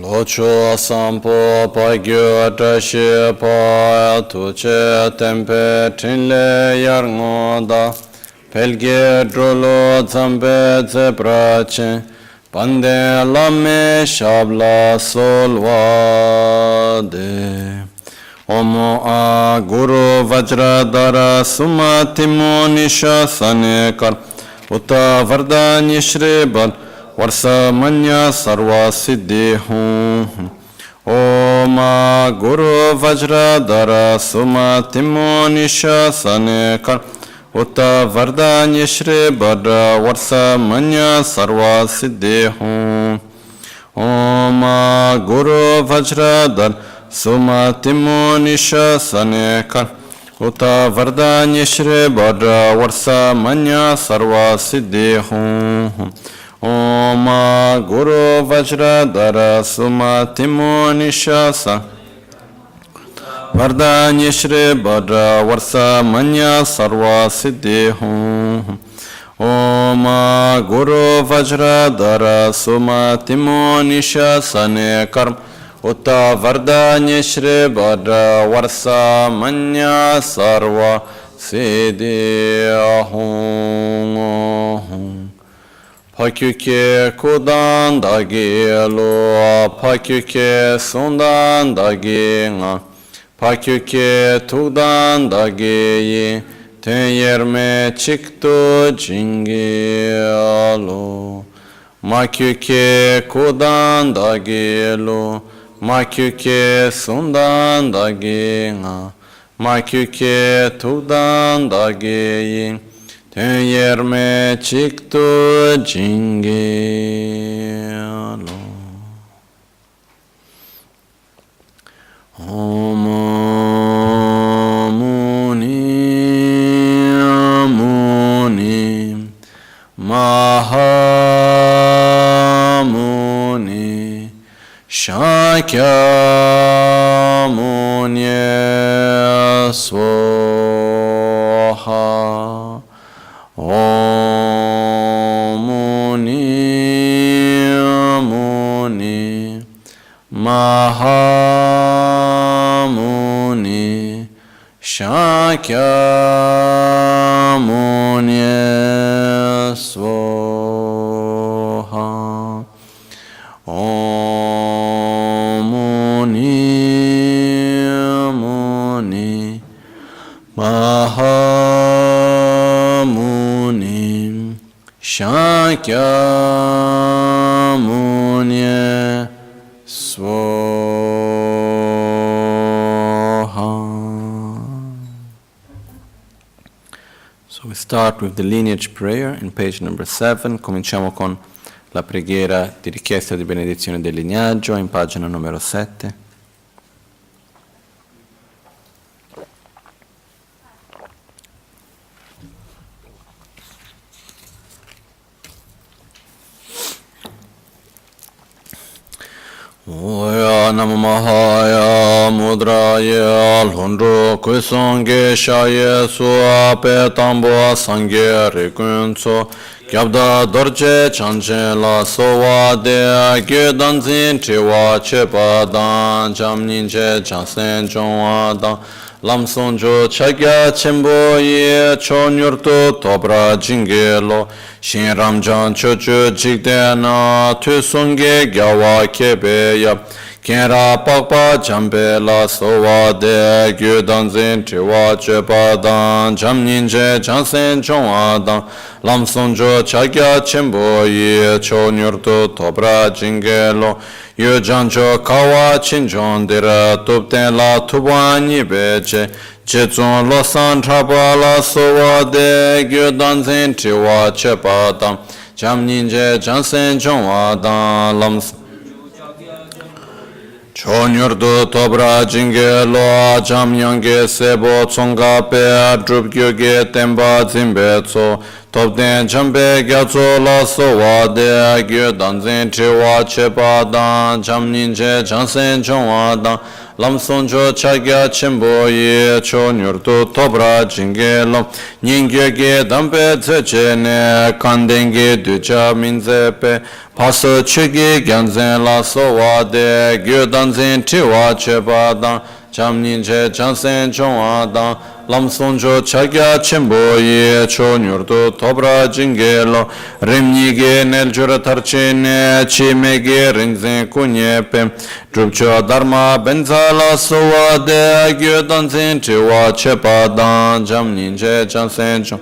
Locho sampo pagyo dashi pa tuche tempe trinle yarngoda pelge drolo zambe zebrache pande lame shabla solvade Omo a Guru Vajradara Sumatimo Nisha Sanekar Uta Vardani Shriban Varsa Manya Sarva Siddhi Hum Oma Guru Vajradara Sumatimo Nisha Sanekar Uta Vardani Shriban Varsa Manya Sarva Siddhi Hum Oma Guru Vajradara Sumatimo Nisha Sanekar Uta Vardani Shri Bhadra Varsa Manya Sarva Siddhi Hum Oma Guru Vajradara Sumatimo Nisha Vardani Shri Bhadra Varsa Manya Sarva Siddhi Hum Oma Guru Vajradara Sumatimo Nisha Sanekar Uta Vardanya Shri Bhadra Varsa Manya Sarva Siddhi Ahum Pakyuke Kudan Dagi Lo Pakyuke Sundan Dagi Nga Pakyuke Tudan Dagi Ten Yerme Chikto Jingi Alo Makyuke Kudan Dagi Lo Makyuke sundan dagi nga, makyuke tudan dagi, ten yerme chikto jingi lo. Muni Mahamuni Shakya Munye Swaha Om Muni Mahamuni Shakya Munye Swaha Om Muni Mahamuni Shakya Munye Swaha. So we start with the lineage prayer in page number 7. Cominciamo con la preghiera di richiesta di benedizione del lignaggio in pagina numero 7. Oya namahaya mudraya lhundru kuisonge shaye suwa pe tambo sangye rikunso kyabda dorje chanche la sowa de gye danzin chiwa chepa dan jamninche chansen chongwa dan lamsonjo chagya chenpo ye chonyurto tobra jingelo shin ramjan chocho jikde na tu songe gyawa kebe ya kenra pakpa jambe la sowa de gyu danzin chiwa chepa dan jamninje chansen chongwa dan lamsonjo chagya chenpo ye chonyurto tobra jingelo yu janjo kawa chinjon dira tupten la tupwani beche Chechon losan trapa la sowa de gyu danzen chiwa chepa tam Cham ninje jansen chongwa dan lams Chonyurdu tobra jinge loa jam yange sebo tsonga pe drup gyoge temba zimbe tso Thubten Chambe Gyatso La Sowa De Gyodan Zen Triwa Chepa Dan Cham Ninche Chansen Chongwa Dan Lam Sonjo Chagya Chimbo Ye Cho Nyurtu Tobra Jinge Lam Nyingye Ge Dampe Tseche Ne Kandenge Ducha Minzepe Paso Chöky Gyaltsen La Sowa De Gyodan Zen Triwa Chepa Dan Cham Ninche Chansen Chongwa Dan Lam Sonjo Chagya Chimbo Ye Cho Nyurtu Tobra Jinge Lo Rimnige Nel Jura Tarchene Chimege Rinzen Kunyepe Drupcho Dharma Benzala Sowa De Gyodan Zen Triwa Chepa Dan Cham Ninche Chansen Chong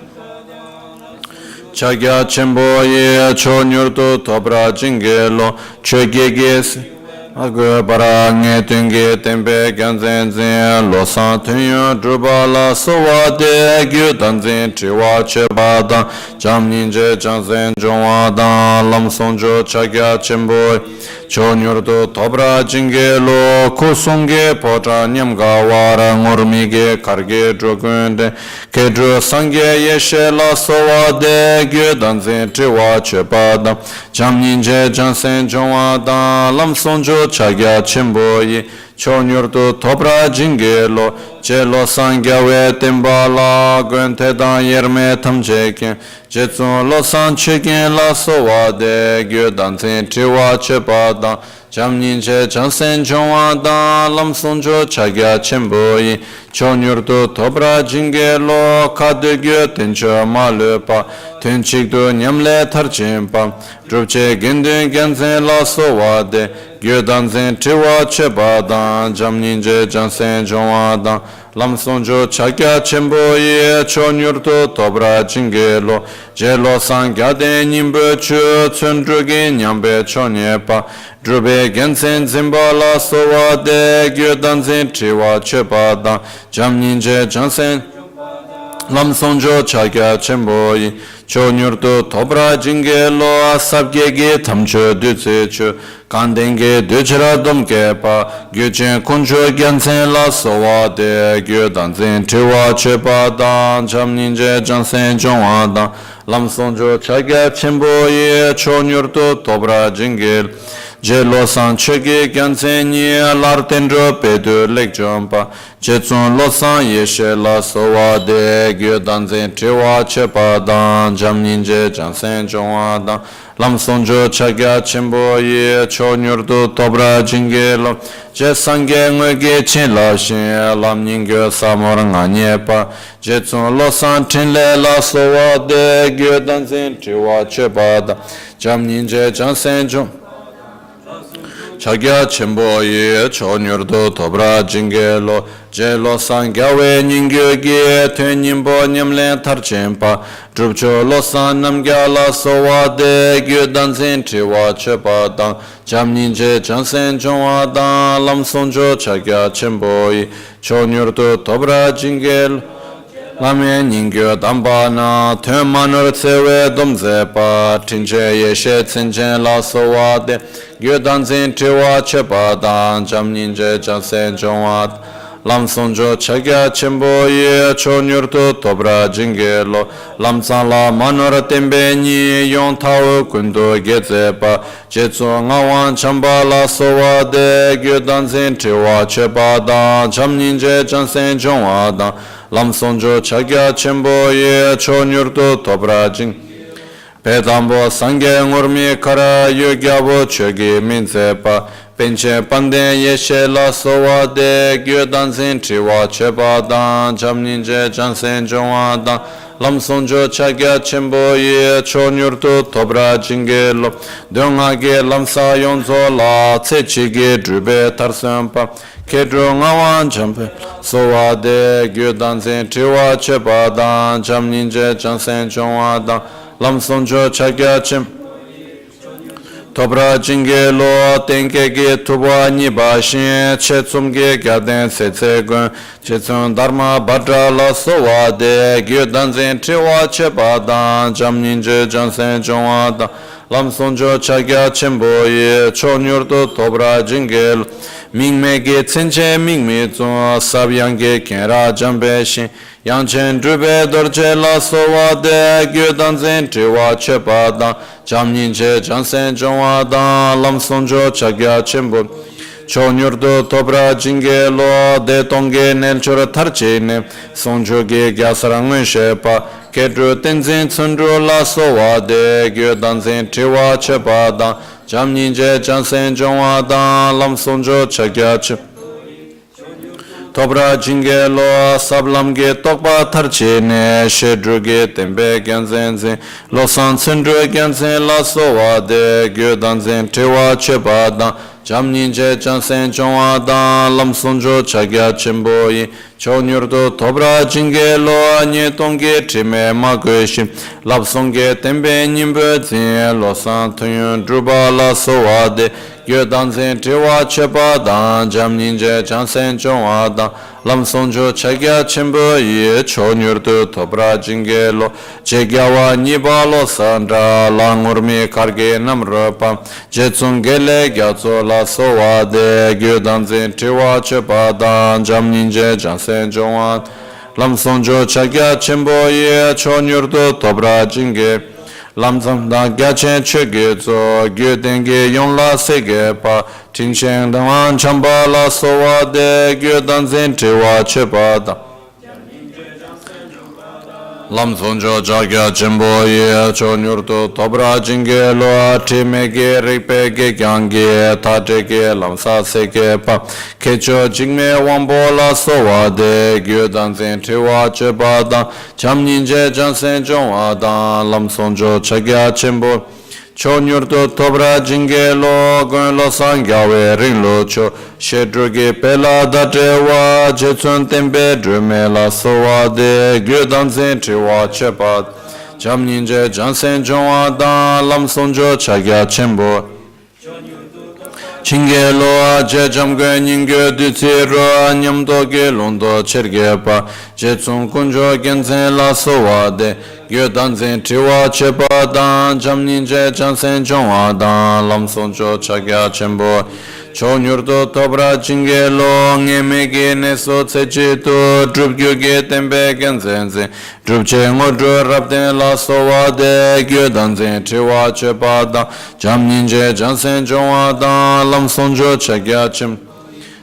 Chagya Chimbo Ye Cho Nyurtu Tobra Jinge Lo Chöky Gyaltsen Agwe para nge tunge tempe Gyaltsen zen lo san tunyo drupa la sowa de gyudan zen triwa chepa dan jam ninje chansen jongwa dan lam sonjo chagya chimbo cho nyurdo tobra jinge lo kusungge pocha nyamga wara ngormige karge drogunde kedro sangye yeshe la sowa de gyudan zen triwa chepa dan jam ninje chansen jongwa dan lam sonjo Chagya Chimbo Ye Cho Nyurtu Tobra Jinge Lo Je Lo Sangya We Temba La Gwen Te Dan Yerme Tam Cheken Jetsun Lo San Cheken La Sowa De Gyodan Zen Triwa Chepa Dan Jam Ninche Chansen Chongwa Dan Lam Sonjo Chagya Chimbo Ye Cho Nyurtu Tobra Jinge Lo Kade Gyo Tencho Ma Le Pa Tenchik Do Nyamle Tar Chimpa Drupche Ganden Gyaltsen La Sowa De Gyodan Zen Triwa Chepa Dan Jam Ninche Chansen Chongwa Dan Lam Sonjo Chagya Chimbo Ye Cho Nyurtu Tobra Jinge Lo Je Lo San Gyade Nimbe Chu Tsundrugi Nyambe Cho Nyepa Drube Gyaltsen Zimba La Sowa De Gyodan Zen Triwa Chepa Dan Jam Ninche Chansen Lam Sonjo Chagya Chimbo Ye Cho Nyurtu Tobra Jinge Lo Asabge Ge Tamcho Dutse Chu Kandenge Duchra Domke Pa Gyuchen Kuncho Gyaltsen La Sowa De Gyodan Zen Triwa Chepa Dan Jam Ninche Chansen Chongwa Dan Lam Sonjo Chagya Chimbo Ye Cho Nyurtu Tobra Jinge Je Lo Sang Chöky Gyaltsen Ye Lar Tendro Pedu Lek Jompa Jetsun Lo Sang Yeshe La Sowa De Gyodan Zen Triwa Chepa Dan Jam Ninche Chansen Chongwa Dan Lam Sonjo Chagya Chimbo Ye Cho Nyurtu Tobra Jinge Lo Je Sangye Ngöge Chen La Shin Lam Ningyo Samor Nga Nyepa Jetsun Lo Sang Trinley La Sowa De Gyodan Zen Triwa Chepa Dan Jam Ninche Chansen Chongwa Chagya Chimbo Ye Cho Nyurtu Tobra Jinge Lo Je Lo Sang Gyawe Ningyo Ge Tuen Nimbo Nyamlen Tar Chimpa Drupcho Lo Sang Namgya La Sowa De Gyodan Zen Triwa Chepa Dan Jam Ninche Chansen Chongwa Dan Lam Sonjo Chagya Chimbo Ye Cho Nyurtu Tobra Jinge Lo Lame Ningyo Damba Na Tuen Manur Tsewe Domze Pa Tinche Yeshe Tsinchen La Sowa De Gyodan Zen Triwa Chepa Dan Jam Ninche Chansen Chongwa Lam Sonjo Chagya Chimbo Ye Cho Nyurtu Tobra Jinge Lo Lam Tsang La Manur Tembe Ni Yong Tao Kundu Geze Pa Jetsu Ngawan Chamba La Sowa De Gyodan Zen Triwa Chepa Dan Jam Ninche Chansen Chongwa Dan Lam Sonjo Chagya Chimbo Ye Cho Nyurtu Tobra Jinge Pedambo Sangye Ngurmi Kara Yogyabo Chöky Minze Pa Penche Panden Yeshe La Sowa De Gyodan Zen Triwa Chepa Dan Jam Ninche Chansen Chongwa Dan Lam Sonjo Chagya Chimbo Ye Cho Nyurtu Tobra Jinge Lo Donga Ge Lam Sa Yonzo La Tse Chige Drube Tarsen Pa Kedro Ngawan Champe Sowa De Gyodan Zen Triwa Chepa Dan Jam Ninche Chansen Chongwa Dan Lam Sonjo Chagya Chim Tobra Jinge Lo Tenke Ge Tubwa Niba Shin Che Tsumge Gyaden Setse Gun Che Tsum Dharma Bhadra La Sowa De Gyodan Zen Triwa Chepa Dan Jam Ninche Chansen Chongwa Dan Lam Sonjo Chagya Chimbo Ye Cho Nyurtu Tobra Jinge Lo Mingme Ge Tsenche Mingme Tsum Sabyang Ge Kenra Jambe Shin yang chen drube dorje la sowa de gyodan zen triwa chepa dan jam ninje jansen jongwa dan lam sonjo chagya chembo cho nyurdo tobra jinge lo de tongge nel chora tarche ne sonjo ge gyasarang shepa kedro tenzin tsundro la sowa de gyodan zen triwa chepa dan jam ninje jansen jongwa dan lam sonjo chagya chembo Tobra jinge lo sablam ge tokpa tarche ne shedru ge tembe gyanzen zen lo san tsendru gyanzen la sowa de gyodan zen tewa cheba dan jam ninje jansen chongwa dan lam sonjo chagya chembo yi cho nyurdo tobra jinge lo anye tongge trime ma gwe shim lap songge tembe nyimbe zen lo san tuyun druba la sowa de gyodan zen tewa cheba dan jam ninje jansen chongwa dan lam sonjo chagya chembo ye cho nyurdo tobra jinge lo chegyawa niba lo sandra lang urmi karge namrapa jetsung gele gyatso la sowa de gyodan zen tewa cheba dan jam ninje jansen chongwa lam sonjo chagya chembo ye cho nyurdo tobra jinge lam zamda gyachen chöky zo gyödenge yonla sege pa tinchen dawan chamba la sowa de gyodan zen tewa chepa da lam sonjo jagya chembo ye cho nyurdo tobra jinge lo ati mege rikpe ge gyange tate ge lam sa sege pa kecho jingme wambo la sowa de gyodan zen tewa chepa da cham ninje jansen jongwa da lam sonjo chagya chembo cho nyurdo tobra jinge lo gun lo sangyawe ring lo cho shedruge pela datewa jetsun tembe drume la sowa de gyodan zen tewa chepa jam ninje jansen jongwa dan lam sonjo chagya chembo Chinge lo je jamge nyingge ditsi ro nyamdo ge londo cherge pa je tsung kunjo genzen la sowa de gyodan zen tiwa chepa dan jam ninje jansen jongwa dan lam sonjo chagya chembo cho nyurdo tobra chinge lo ngeme ge neso tseche to drup gyo ge tembe genzen zen drup che ngodro rapten la sowa de gyodan zen tiwa chepa dan jam ninje jansen jongwa dan lam sonjo chagya chem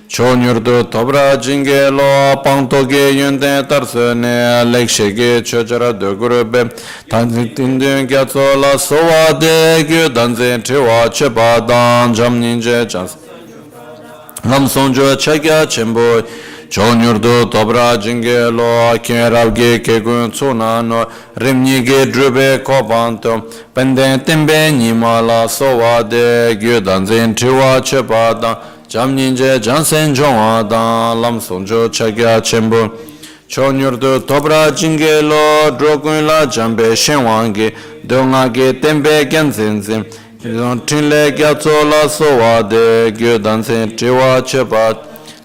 cho nyurdo tobra jinge lo pangto ge yunten tarse ne lekshe ge chojara dogurbe tanzik tindun gyatso la sowa de gyodan zen tiwa chepa dan jam ninje jansen lam sonjo chagya chembo cho nyurdo tobra jinge lo kien rabge ke gun tsuna no rimni ge drube kobanto penden tembe nima la sowa de gyodan zen tiwa chepa dan jam ninje jansen jongwa dan lam sonjo chagya chembo cho nyurdo tobra jinge lo drogun la jambe shenwange donga ge tembe genzen zen Trinley gyatso la sowa de gyodan zen tewa chepa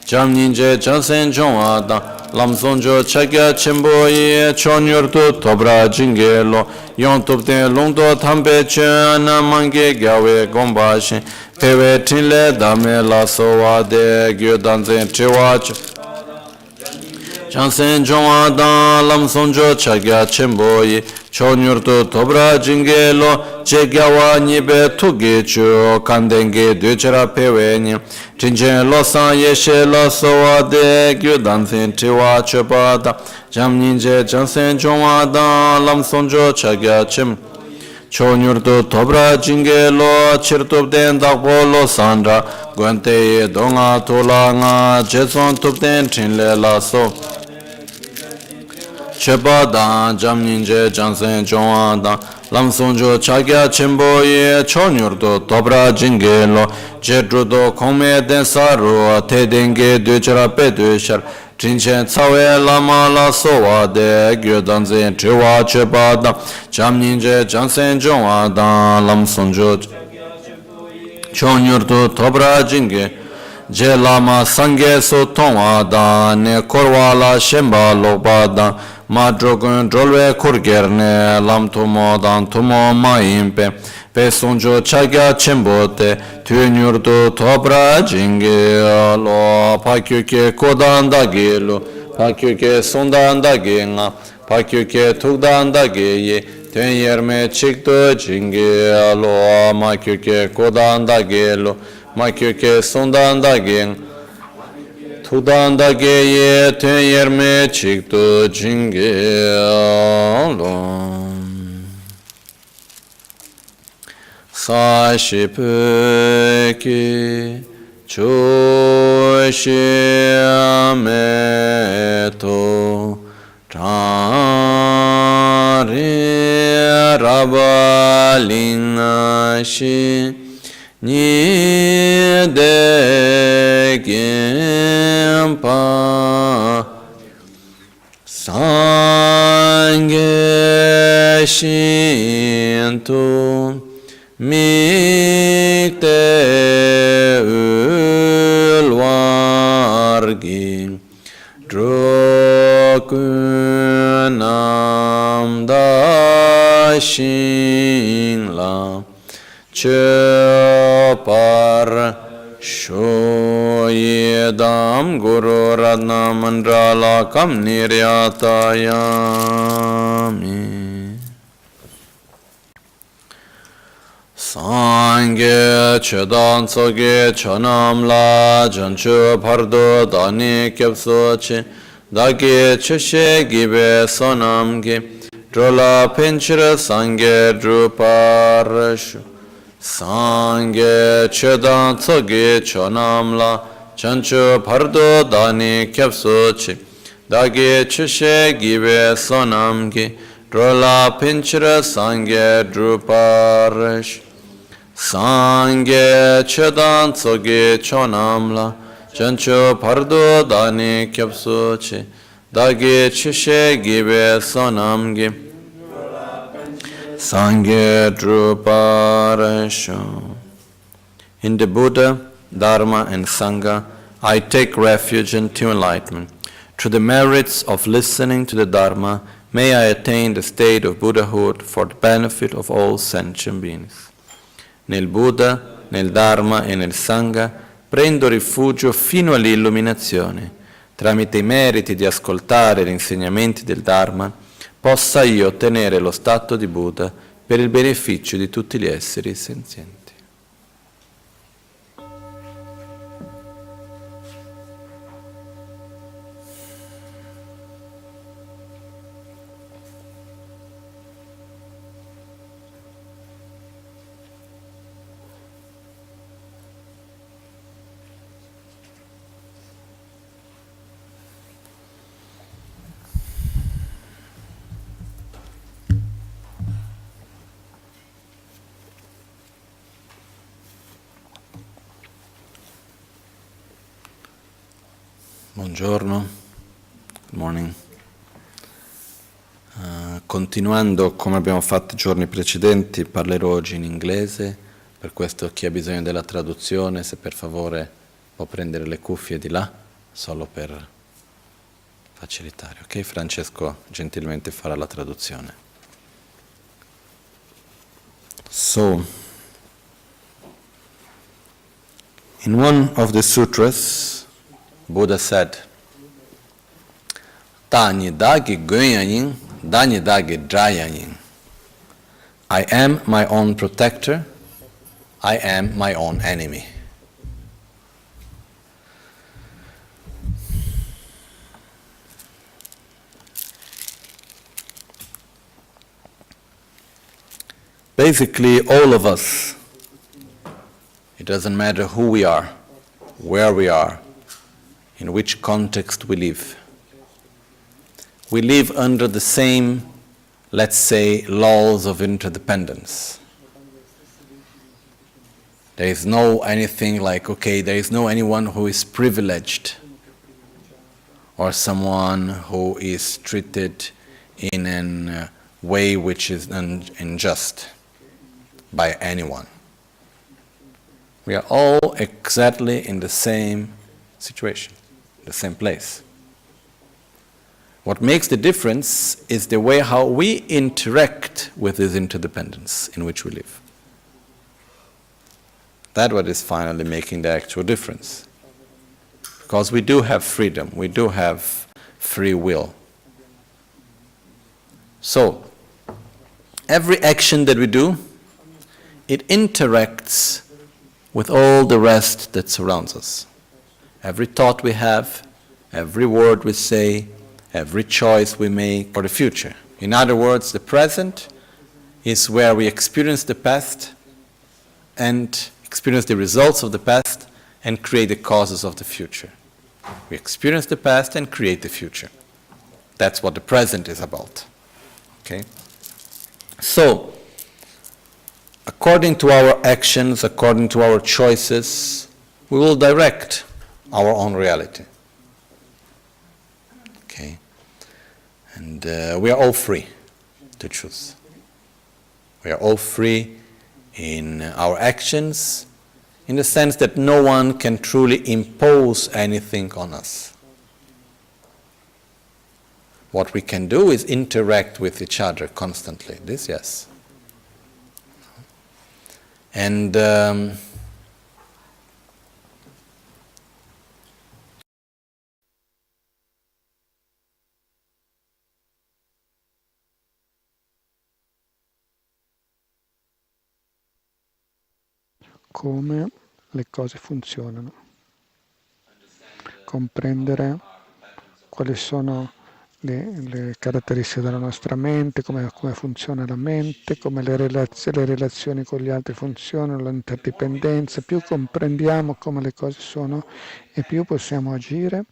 jam ninje jansen jongwa dan lam sonjo chagya chembo ye cho nyurdo tobra jinge lo yon tupten longdo tambe chen mange gyawe gomba shin pewe Trinley dame la sowa de gyodan zen tewa jansen jongwa dan lam sonjo chagya chembo ye cho nyurdo tobra jinge lo chegyawa nibe tuge chu kandenge dechara pewe ni tinchen lo san yeshe la sowa de gyodan zen tewa chepa da jam ninje jansen jongwa dan lam sonjo chagya chem cho nyurdo tobra jinge lo chirtubden dakpo lo sandra gwante ye donga tola nga jetson tubden Trinley la so chepa dan jam ninje jansen jongwa dan lam sonjo chagya chembo ye cho nyurdo tobra jinge lo jedrudo kongme den saru te denge dechara pe dechar trinchen tsawe lama la sowa de gyodan zen tewa chepa dan jam ninje jansen jongwa dan lam sonjo cho nyurdo tobra jinge je lama sangye so tongwa dan ne korwa la shemba lokpa dan ma drogun drolwe kurgerne lam tumo dan tumo ma impe pe sonjo chagya chembote tu nyurdo tobra jinge lo pa kyuke kodan da gelo Pakyuke Sundandagi Nga, Pakyuke Tugdandagi Ye, Tenyerme Chikto Jingi Lo, Makyuke Kodandagi Lo, Makyuke Sundandagi Tugdandagi Ye, Tenyerme Chikto Jingi Lo. Sashipeki Choshiameto Tari Rabalinashi Nidegimpa Sange Shinto Mikte ulvargi drokunam dashingla chöpar shoyedam guru radna mandrala kam niryatayami. Sangye chedan tsoge chonam la janchu pardo dani kyapso che dagi cheshe gibe sonam ge drola pinchira sangye druparashu. Sangye chedan tsoge chonam la janchu pardo dani kyapso che dagi cheshe gibe sonam ge drola pinchira sangye druparashu. Sangye chedan tsoge chonamla chancho pardo dani kyapso che dagi chishe gibe sonamge sangye druparasho. In the Buddha, Dharma and Sangha, I take refuge into enlightenment. Through the merits of listening to the Dharma, may I attain the state of Buddhahood for the benefit of all sentient beings. Nel Buddha, nel Dharma e nel Sangha prendo rifugio fino all'illuminazione. Tramite i meriti di ascoltare gli insegnamenti del Dharma, possa io ottenere lo stato di Buddha per il beneficio di tutti gli esseri senzienti. Buongiorno, good morning. Continuando come abbiamo fatto i giorni precedenti, parlerò oggi in inglese, per questo chi ha bisogno della traduzione, se per favore può prendere le cuffie di là, solo per facilitare. Ok, Francesco gentilmente farà la traduzione. So, in one of the sutras, Buddha said, Tani dagi goyanyin, dani dagi drayanyin. I am my own protector, I am my own enemy. Basically, all of us, it doesn't matter who we are, where we are, in which context we live. We live under the same, let's say, laws of interdependence. There is no anything like, okay, there is no anyone who is privileged or someone who is treated in a way which is unjust by anyone. We are all exactly in the same situation, the same place. What makes the difference is the way how we interact with this interdependence in which we live. That's what is finally making the actual difference. Because we do have freedom, we do have free will. So, every action that we do, it interacts with all the rest that surrounds us. Every thought we have, every word we say, every choice we make for the future. In other words, the present is where we experience the past and experience the results of the past and create the causes of the future. We experience the past and create the future. That's what the present is about. Okay? So, according to our actions, according to our choices, we will direct our own reality. Okay? And we are all free to choose. We are all free in our actions, in the sense that no one can truly impose anything on us. What we can do is interact with each other constantly. This, yes. And come le cose funzionano, comprendere quali sono le caratteristiche della nostra mente, come funziona la mente, come le relazioni con gli altri funzionano, l'interdipendenza. Più comprendiamo come le cose sono e più possiamo agire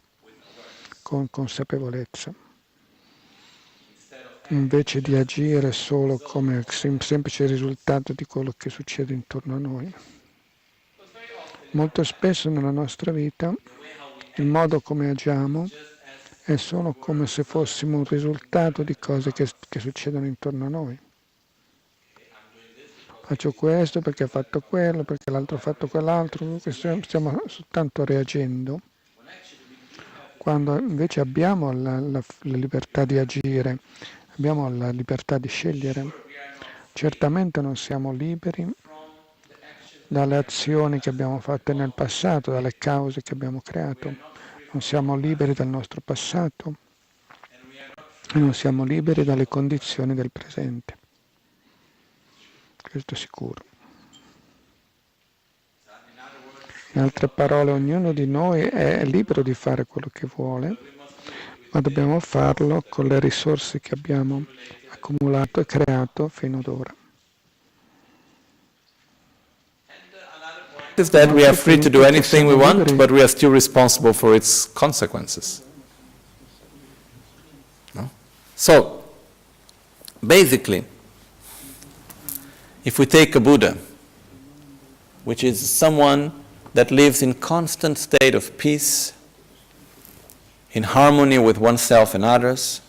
con consapevolezza, invece di agire solo come semplice risultato di quello che succede intorno a noi. Molto spesso nella nostra vita il modo come agiamo è solo come se fossimo un risultato di cose che succedono intorno a noi. Faccio questo perché ha fatto quello, perché l'altro ha fatto quell'altro, stiamo soltanto reagendo, quando invece abbiamo la libertà di agire, abbiamo la libertà di scegliere. Certamente non siamo liberi dalle azioni che abbiamo fatto nel passato, dalle cause che abbiamo creato. Non siamo liberi dal nostro passato e non siamo liberi dalle condizioni del presente. Questo è sicuro. In altre parole, ognuno di noi è libero di fare quello che vuole, ma dobbiamo farlo con le risorse che abbiamo accumulato e creato fino ad ora. Is that we are free to do anything we want, but we are still responsible for its consequences. No? So, basically, if we take a Buddha, which is someone that lives in constant state of peace, in harmony with oneself and others,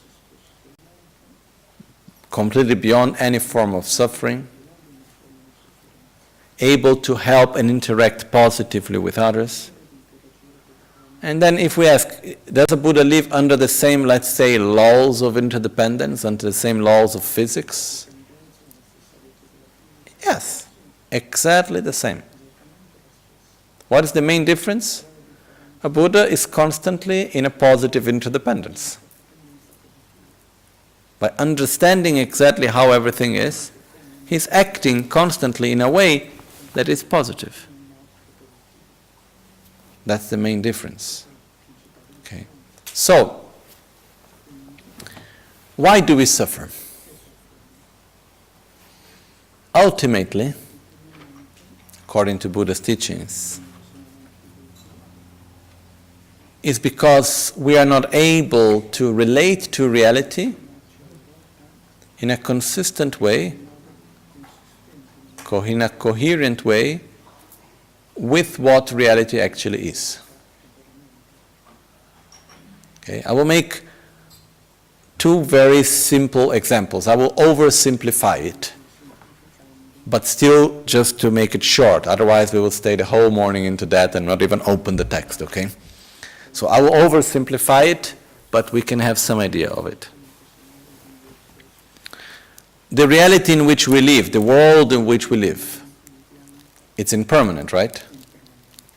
completely beyond any form of suffering, able to help and interact positively with others. And then if we ask, does a Buddha live under the same, let's say, laws of interdependence, under the same laws of physics? Yes, exactly the same. What is the main difference? A Buddha is constantly in a positive interdependence. By understanding exactly how everything is, he's acting constantly in a way that is positive. That's the main difference. Okay. So, why do we suffer? Ultimately, according to Buddha's teachings, is because we are not able to relate to reality in a consistent way, in a coherent way, with what reality actually is. Okay, I will make two very simple examples. I will oversimplify it, but still just to make it short. Otherwise we will stay the whole morning into that and not even open the text, okay? So I will oversimplify it, but we can have some idea of it. The reality in which we live, the world in which we live, it's impermanent, right?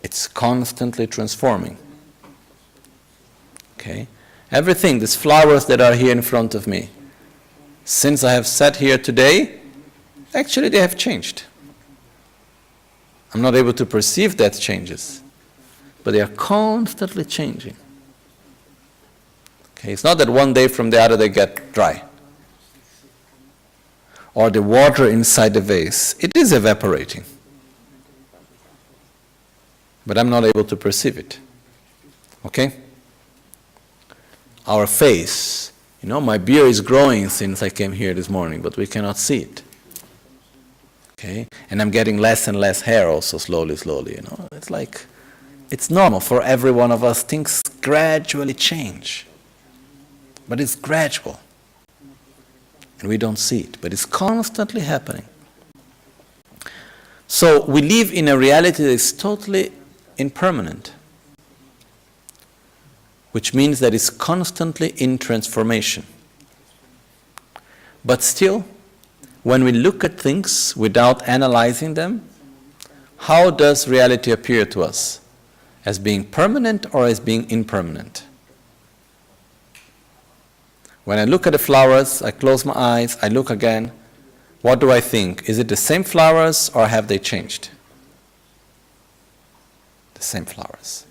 It's constantly transforming. Okay? Everything, these flowers that are here in front of me, since I have sat here today, actually they have changed. I'm not able to perceive that changes, but they are constantly changing. Okay, it's not that one day from the other they get dry. Or the water inside the vase, it is evaporating. But I'm not able to perceive it. Okay? Our face, my beard is growing since I came here this morning, but we cannot see it. Okay? And I'm getting less and less hair also slowly. It's like, it's normal for every one of us. Things gradually change. But it's gradual. And we don't see it, but it's constantly happening. So we live in a reality that is totally impermanent, which means that it's constantly in transformation. But still, when we look at things without analyzing them, how does reality appear to us? As being permanent or as being impermanent? When I look at the flowers, I close my eyes, I look again, what do I think? Is it the same flowers or have they changed? The same flowers.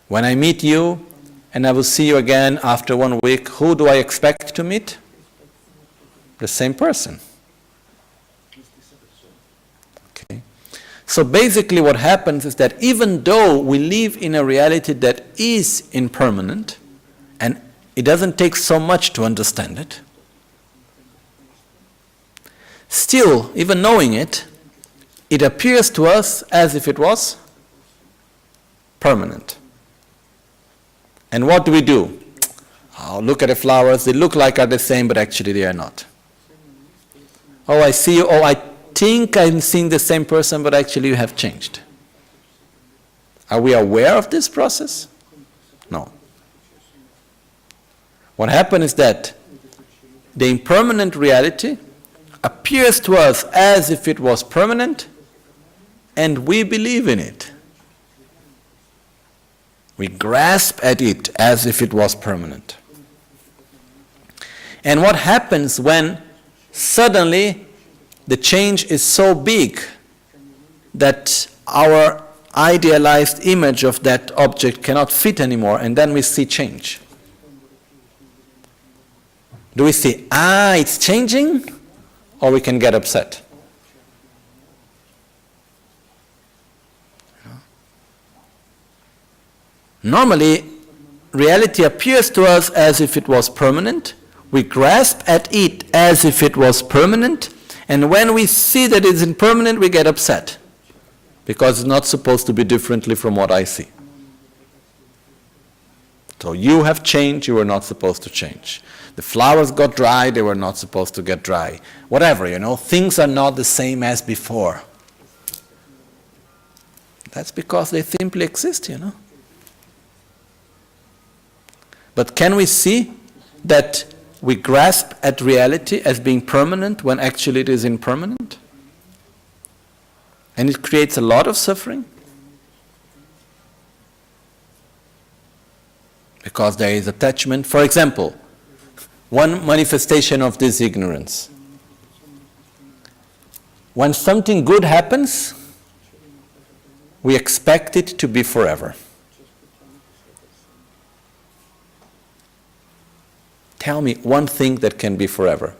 When I meet you and I will see you again after 1 week, who do I expect to meet? The same person. Okay. So basically what happens is that even though we live in a reality that is impermanent, and it doesn't take so much to understand it, still, even knowing it, it appears to us as if it was permanent. And what do? Oh, look at the flowers, they look like are the same, but actually they are not. Oh, I see you, oh, I think I'm seeing the same person, but actually you have changed. Are we aware of this process? No. What happens is that the impermanent reality appears to us as if it was permanent, and we believe in it. We grasp at it as if it was permanent. And what happens when suddenly the change is so big that our idealized image of that object cannot fit anymore, and then we see change? Do we see, it's changing? Or we can get upset? Normally, reality appears to us as if it was permanent. We grasp at it as if it was permanent. And when we see that it's impermanent, we get upset. Because it's not supposed to be differently from what I see. So you have changed, you were not supposed to change. The flowers got dry, they were not supposed to get dry. Whatever, things are not the same as before. That's because they simply exist, But can we see that we grasp at reality as being permanent when actually it is impermanent? And it creates a lot of suffering. Because there is attachment. For example, one manifestation of this ignorance. When something good happens, we expect it to be forever. Tell me one thing that can be forever,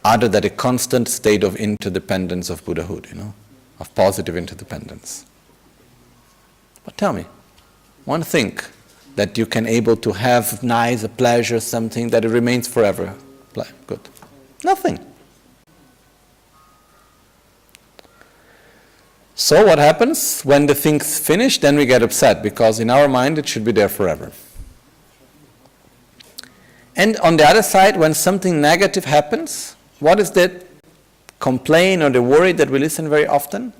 other than a constant state of interdependence of Buddhahood, of positive interdependence. But tell me, one thing that you can able to have nice, a pleasure, something that it remains forever. Good. Nothing. So what happens when the thing's finished? Then we get upset because in our mind it should be there forever. And on the other side, when something negative happens, what is the complaint or the worry that we listen very often?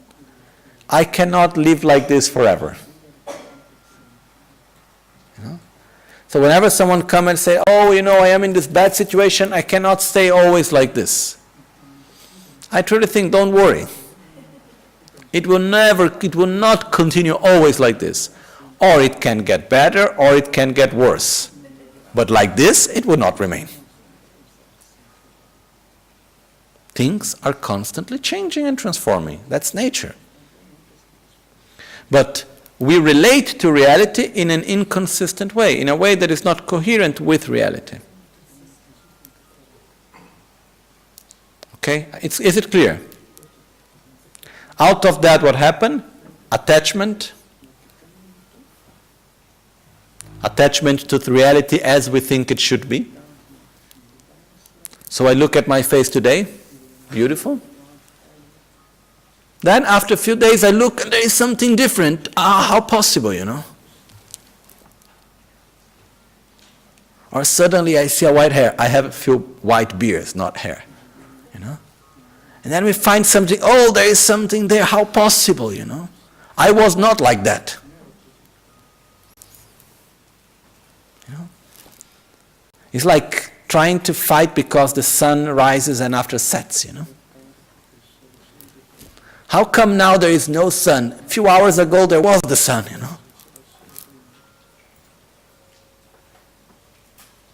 I cannot live like this forever. So whenever someone comes and say, I am in this bad situation, I cannot stay always like this. I truly think, don't worry. It will not continue always like this. or it can get better, or it can get worse. But like this, it would not remain. Things are constantly changing and transforming. That's nature. But we relate to reality in an inconsistent way, in a way that is not coherent with reality. Okay? Is it clear? Out of that, what happened? Attachment. Attachment to the reality as we think it should be. So I look at my face today, beautiful. Then after a few days I look and there is something different. How possible, you know? Or suddenly I see a white hair. I have a few white beards, not hair, you know? And then we find something, oh, there is something there, how possible, you know? I was not like that. You know? It's like trying to fight because the sun rises and after sets, you know? How come now there is no sun? A few hours ago there was the sun, you know?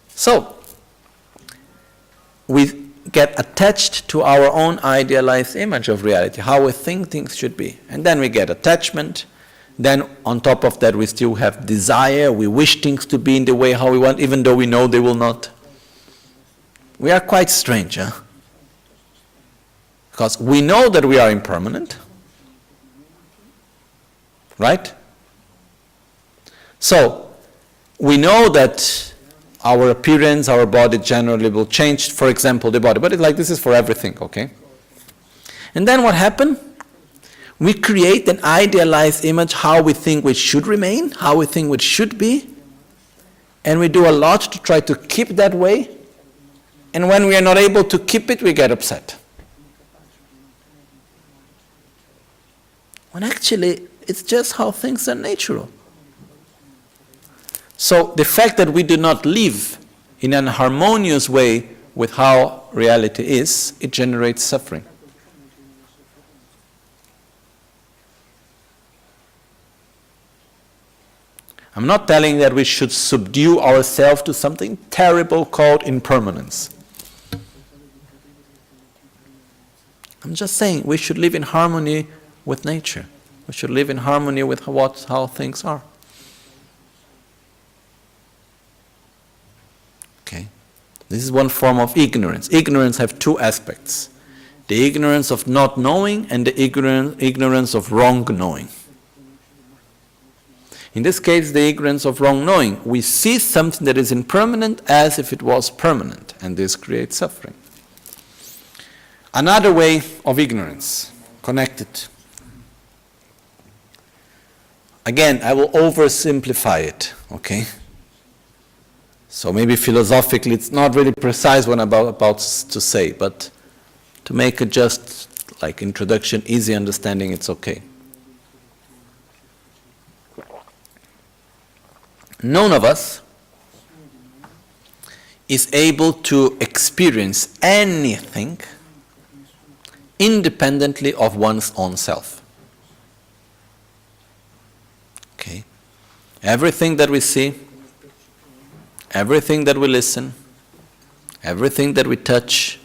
So, we get attached to our own idealized image of reality, how we think things should be. And then we get attachment. Then on top of that we still have desire. We wish things to be in the way how we want, even though we know they will not. We are quite strange, huh? Because we know that we are impermanent, right? So, we know that our appearance, our body generally will change, for example, the body. But it's like this is for everything, okay? And then what happened? We create an idealized image how we think we should remain, how we think we should be, and we do a lot to try to keep that way. And when we are not able to keep it, we get upset. When actually, it's just how things are natural. So the fact that we do not live in an harmonious way with how reality is, it generates suffering. I'm not telling that we should subdue ourselves to something terrible called impermanence. I'm just saying we should live in harmony with nature. We should live in harmony with how things are. Okay? This is one form of ignorance. Ignorance has two aspects. The ignorance of not knowing and the ignorance of wrong knowing. In this case, the ignorance of wrong knowing. We see something that is impermanent as if it was permanent, and this creates suffering. Another way of ignorance, connected. Again, I will oversimplify it, okay? So maybe philosophically it's not really precise what I'm about to say, but to make it just like introduction, easy understanding, it's okay. None of us is able to experience anything independently of one's own self. Okay? Everything that we see, everything that we listen, everything that we touch,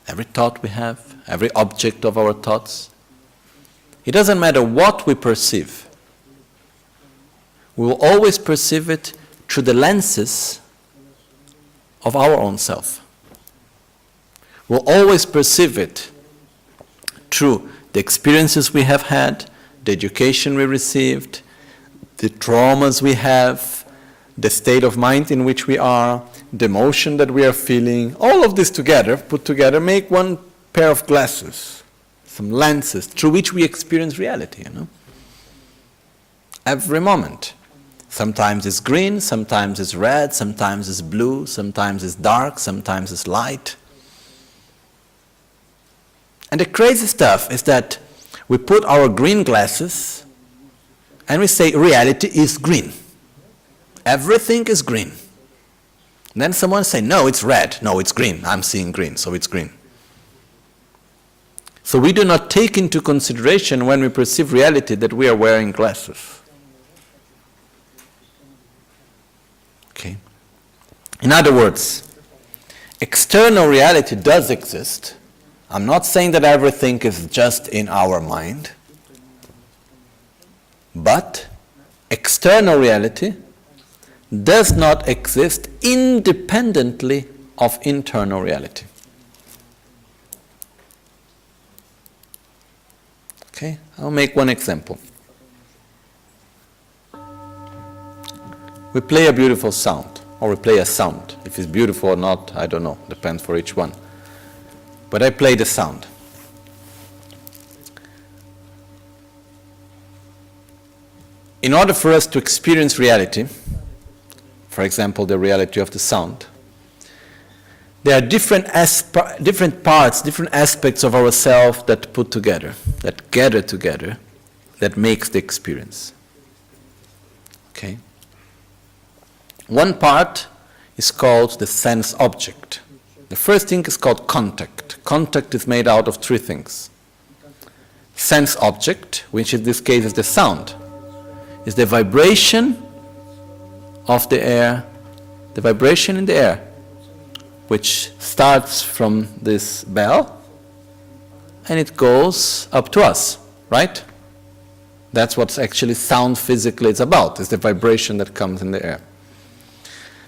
every thought we have, every object of our thoughts, it doesn't matter what we perceive. We will always perceive it through the lenses of our own self. We'll always perceive it through the experiences we have had, the education we received, the traumas we have, the state of mind in which we are, the emotion that we are feeling. All of this together, put together, make one pair of glasses, some lenses through which we experience reality, you know. Every moment. Sometimes it's green, sometimes it's red, sometimes it's blue, sometimes it's dark, sometimes it's light. And the crazy stuff is that we put our green glasses and we say reality is green. Everything is green. And then someone say, no, it's red. No, it's green. I'm seeing green, so it's green. So we do not take into consideration when we perceive reality that we are wearing glasses. In other words, external reality does exist. I'm not saying that everything is just in our mind, but external reality does not exist independently of internal reality. Okay, I'll make one example. We play a beautiful sound, or we play a sound. If it's beautiful or not, I don't know, depends for each one. But I play the sound. In order for us to experience reality, for example, the reality of the sound, there are different parts, different aspects of ourselves that put together, that gather together, that makes the experience. Okay? One part is called the sense object. The first thing is called contact. Contact is made out of three things. Sense object, which in this case is the sound, is the vibration of the air, the vibration in the air, which starts from this bell and it goes up to us, right? That's what actually sound physically is about, is the vibration that comes in the air.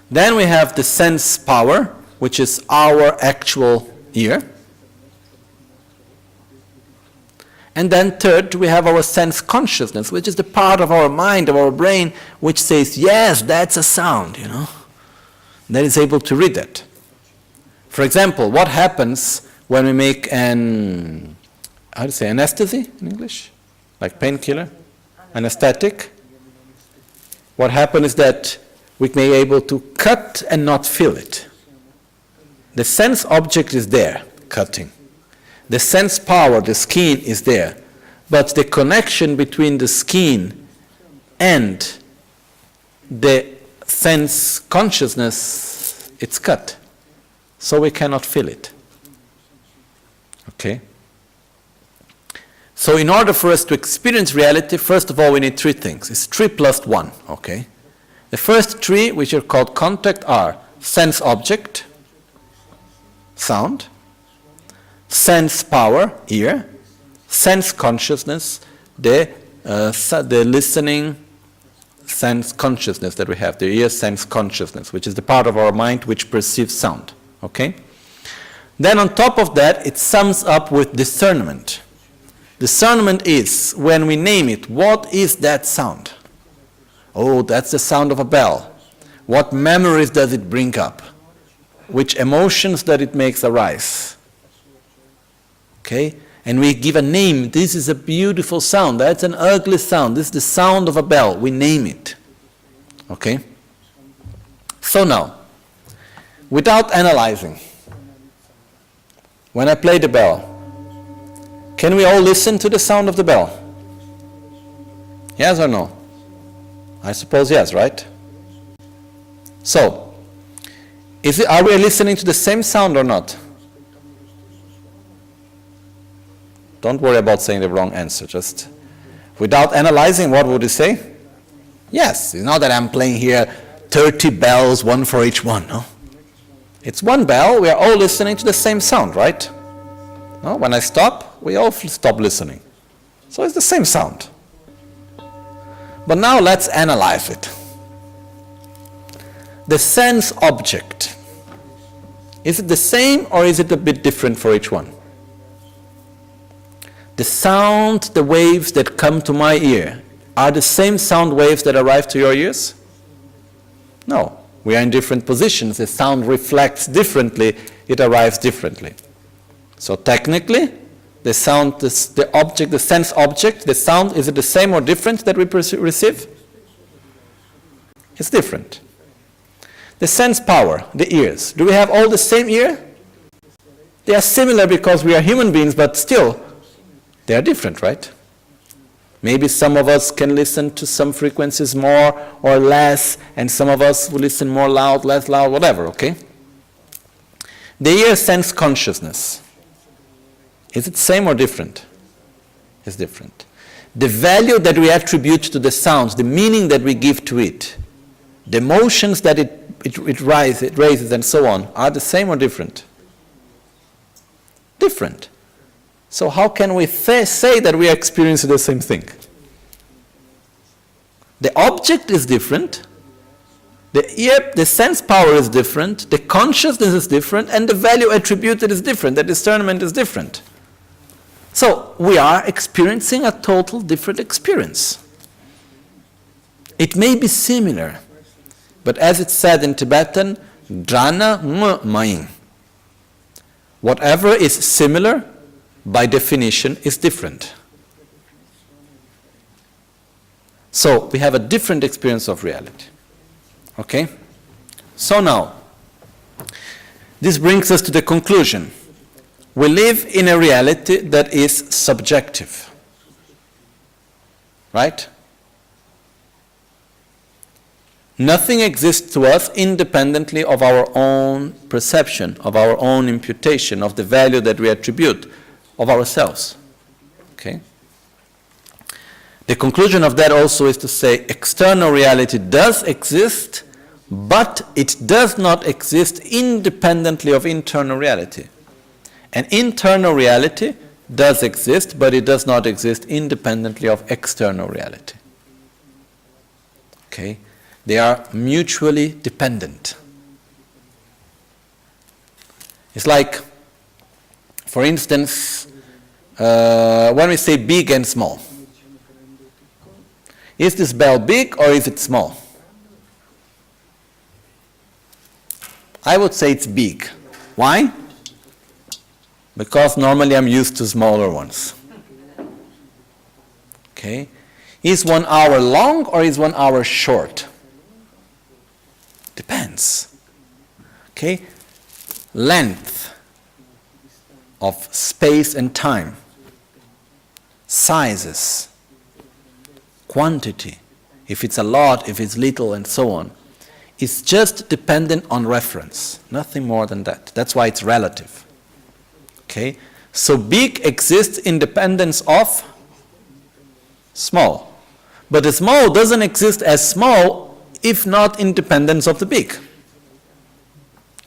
Then we have the sense power, which is our actual ear. And then third, we have our sense consciousness, which is the part of our mind, of our brain, which says, yes, that's a sound, that is able to read it. For example, what happens when we make anesthesia in English? Like painkiller? Anesthetic? What happens is that we may be able to cut and not feel it. The sense object is there, cutting. The sense power, the skin, is there. But the connection between the skin and the sense consciousness, it's cut. So we cannot feel it. Okay? So in order for us to experience reality, first of all, we need three things. It's 3 plus 1, okay? The first three, which are called contact, are sense object, sound, sense power, ear, sense consciousness, the listening sense consciousness that we have, the ear sense consciousness, which is the part of our mind which perceives sound. Okay? Then on top of that, it sums up with discernment. Discernment is when we name it, what is that sound? Oh, that's the sound of a bell. What memories does it bring up? Which emotions does it make arise? Okay? And we give a name. This is a beautiful sound. That's an ugly sound. This is the sound of a bell. We name it. Okay? So now, without analyzing, when I play the bell, can we all listen to the sound of the bell? Yes or no? I suppose yes, right? So, are we listening to the same sound or not? Don't worry about saying the wrong answer. Just without analyzing, what would you say? Yes. It's not that I'm playing here 30 bells, one for each one. No? It's one bell. We are all listening to the same sound, right? No? When I stop, we all stop listening. So it's the same sound. But now let's analyze it. The sense object. Is it the same or is it a bit different for each one? The sound, the waves that come to my ear, are the same sound waves that arrive to your ears? No. We are in different positions. The sound reflects differently. It arrives differently. So technically, the sound, the object, the sense object, the sound, is it the same or different that we receive? It's different. The sense power, the ears. Do we have all the same ear? They are similar because we are human beings, but still, they are different, right? Maybe some of us can listen to some frequencies more or less, and some of us will listen more loud, less loud, whatever, okay? The ear sense consciousness. Is it same or different? It's different. The value that we attribute to the sounds, the meaning that we give to it, the emotions that it it raises and so on, are the same or different? Different. So how can we say that we are experiencing the same thing? The object is different, the sense power is different, the consciousness is different, and the value attributed is different, the discernment is different. So we are experiencing a total different experience. It may be similar, but as it's said in Tibetan, drana maing. Whatever is similar, by definition, is different. So we have a different experience of reality. Okay? So now, this brings us to the conclusion. We live in a reality that is subjective. Right? Nothing exists to us independently of our own perception, of our own imputation, of the value that we attribute of ourselves. Okay? The conclusion of that also is to say external reality does exist, but it does not exist independently of internal reality. And internal reality does exist, but it does not exist independently of external reality. Okay? They are mutually dependent. It's like, for instance, when we say big and small. Is this bell big or is it small? I would say it's big. Why? Because normally I'm used to smaller ones. Okay? Is 1 hour long or is 1 hour short? Depends. Okay? Length of space and time, sizes, quantity, if it's a lot, if it's little, and so on, is just dependent on reference, nothing more than that. That's why it's relative. Okay? So big exists in dependence of small. But the small doesn't exist as small if not in dependence of the big.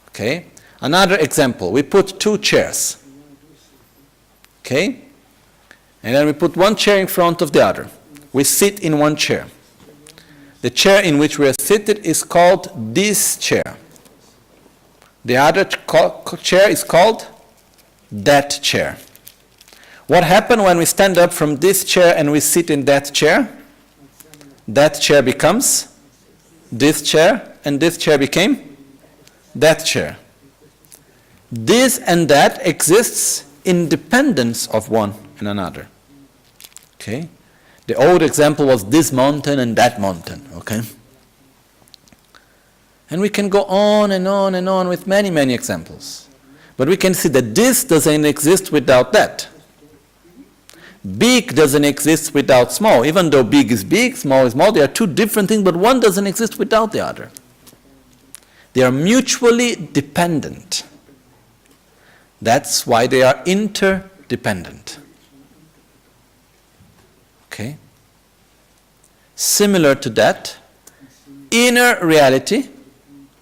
Okay? Another example, we put 2 chairs. Okay? And then we put 1 chair in front of the other. We sit in 1 chair. The chair in which we are seated is called this chair. The other chair is called that chair. What happened when we stand up from this chair and we sit in that chair? That chair becomes this chair, and this chair became that chair. This and that exists in dependence of one and another. Okay? The old example was this mountain and that mountain. Okay? And we can go on and on and on with many, many examples. But we can see that this doesn't exist without that. Big doesn't exist without small. Even though big is big, small is small, they are 2 different things, but one doesn't exist without the other. They are mutually dependent. That's why they are interdependent. Okay? Similar to that, inner reality,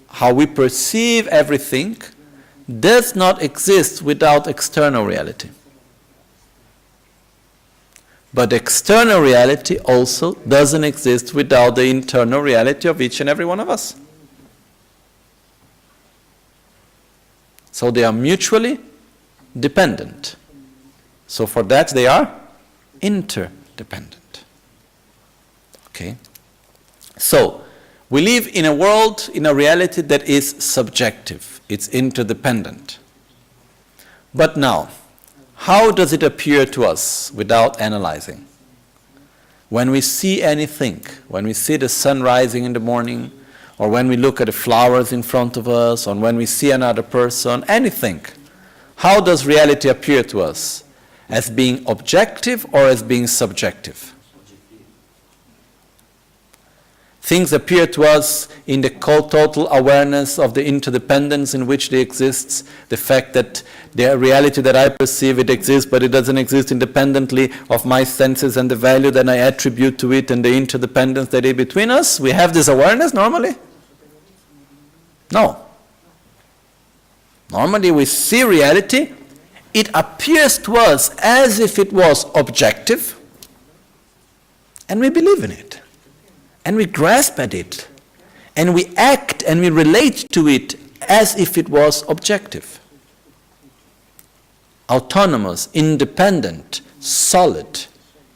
how we perceive everything, does not exist without external reality. But external reality also doesn't exist without the internal reality of each and every one of us. So they are mutually dependent. So for that they are interdependent. Okay? So we live in a world, in a reality that is subjective. It's interdependent. But now, how does it appear to us without analyzing? When we see anything, when we see the sun rising in the morning, or when we look at the flowers in front of us, or when we see another person, anything, how does reality appear to us? As being objective or as being subjective? Things appear to us in the total awareness of the interdependence in which they exist, the fact that the reality that I perceive, it exists, but it doesn't exist independently of my senses and the value that I attribute to it and the interdependence that is between us. We have this awareness normally. No. Normally we see reality, it appears to us as if it was objective, and we believe in it, and we grasp at it, and we act and we relate to it as if it was objective. Autonomous, independent, solid,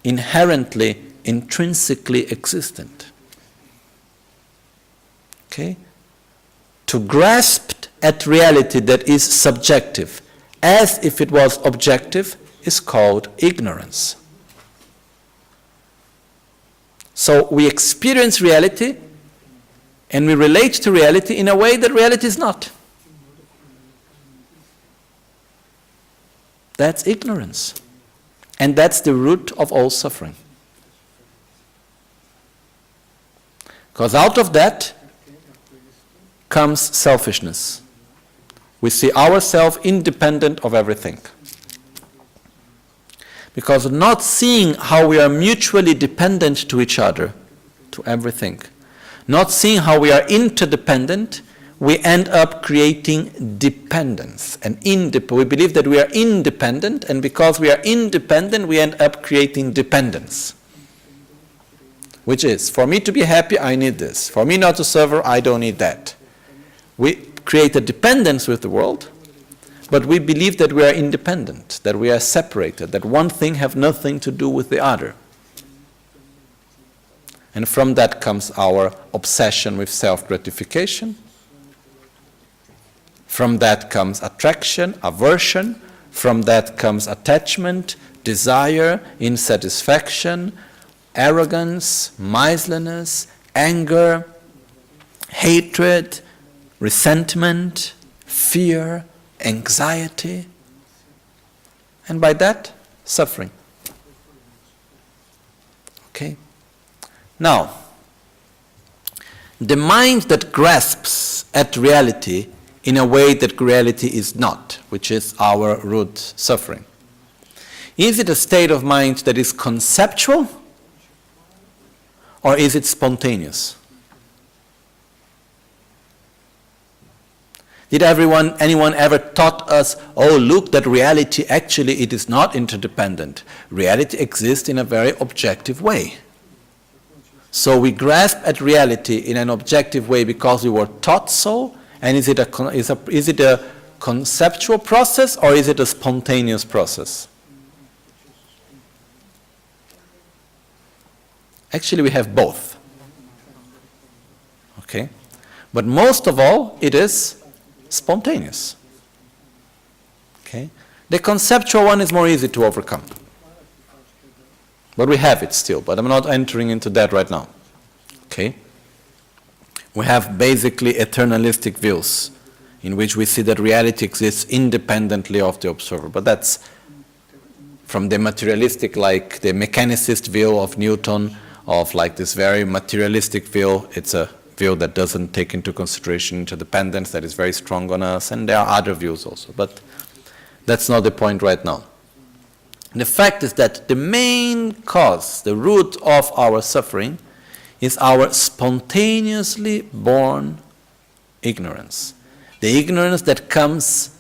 inherently, intrinsically existent. Okay? To grasp at reality that is subjective as if it was objective is called ignorance. So we experience reality and we relate to reality in a way that reality is not. That's ignorance. And that's the root of all suffering. Because out of that comes selfishness. We see ourselves independent of everything. Because not seeing how we are mutually dependent to each other, to everything, not seeing how we are interdependent, we end up creating dependence. And we believe that we are independent, and because we are independent, we end up creating dependence. Which is, for me to be happy, I need this. For me not to suffer, I don't need that. We create a dependence with the world, but we believe that we are independent, that we are separated, that one thing has nothing to do with the other. And from that comes our obsession with self-gratification. From that comes attraction, aversion. From that comes attachment, desire, insatisfaction, arrogance, miserliness, anger, hatred, resentment, fear, anxiety, and by that, suffering. Okay? Now, the mind that grasps at reality in a way that reality is not, which is our root suffering. Is it a state of mind that is conceptual, or is it spontaneous? Did anyone ever taught us, oh look, that reality actually it is not interdependent. Reality exists in a very objective way. So we grasp at reality in an objective way because we were taught so, and is it a conceptual process or is it a spontaneous process? Actually we have both. Okay? But most of all it is spontaneous. Okay? The conceptual one is more easy to overcome. But we have it still, but I'm not entering into that right now. Okay? We have basically eternalistic views in which we see that reality exists independently of the observer. But that's from the materialistic, like the mechanicist view of Newton, of like this very materialistic view. It's a view that doesn't take into consideration interdependence, that is very strong on us, and there are other views also, but that's not the point right now. The fact is that the main cause, the root of our suffering, is our spontaneously born ignorance. The ignorance that comes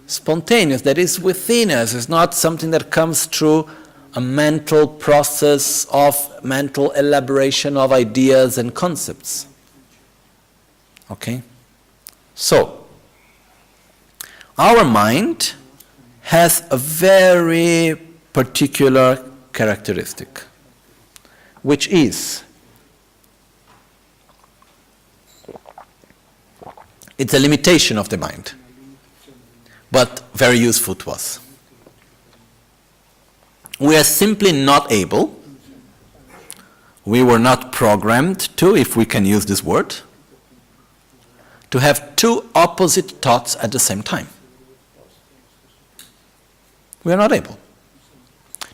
spontaneous, that is within us, is not something that comes through a mental process of mental elaboration of ideas and concepts. Okay? So, our mind has a very particular characteristic, which is, it's a limitation of the mind, but very useful to us. We are simply not able, we were not programmed to, if we can use this word, to have two opposite thoughts at the same time. We are not able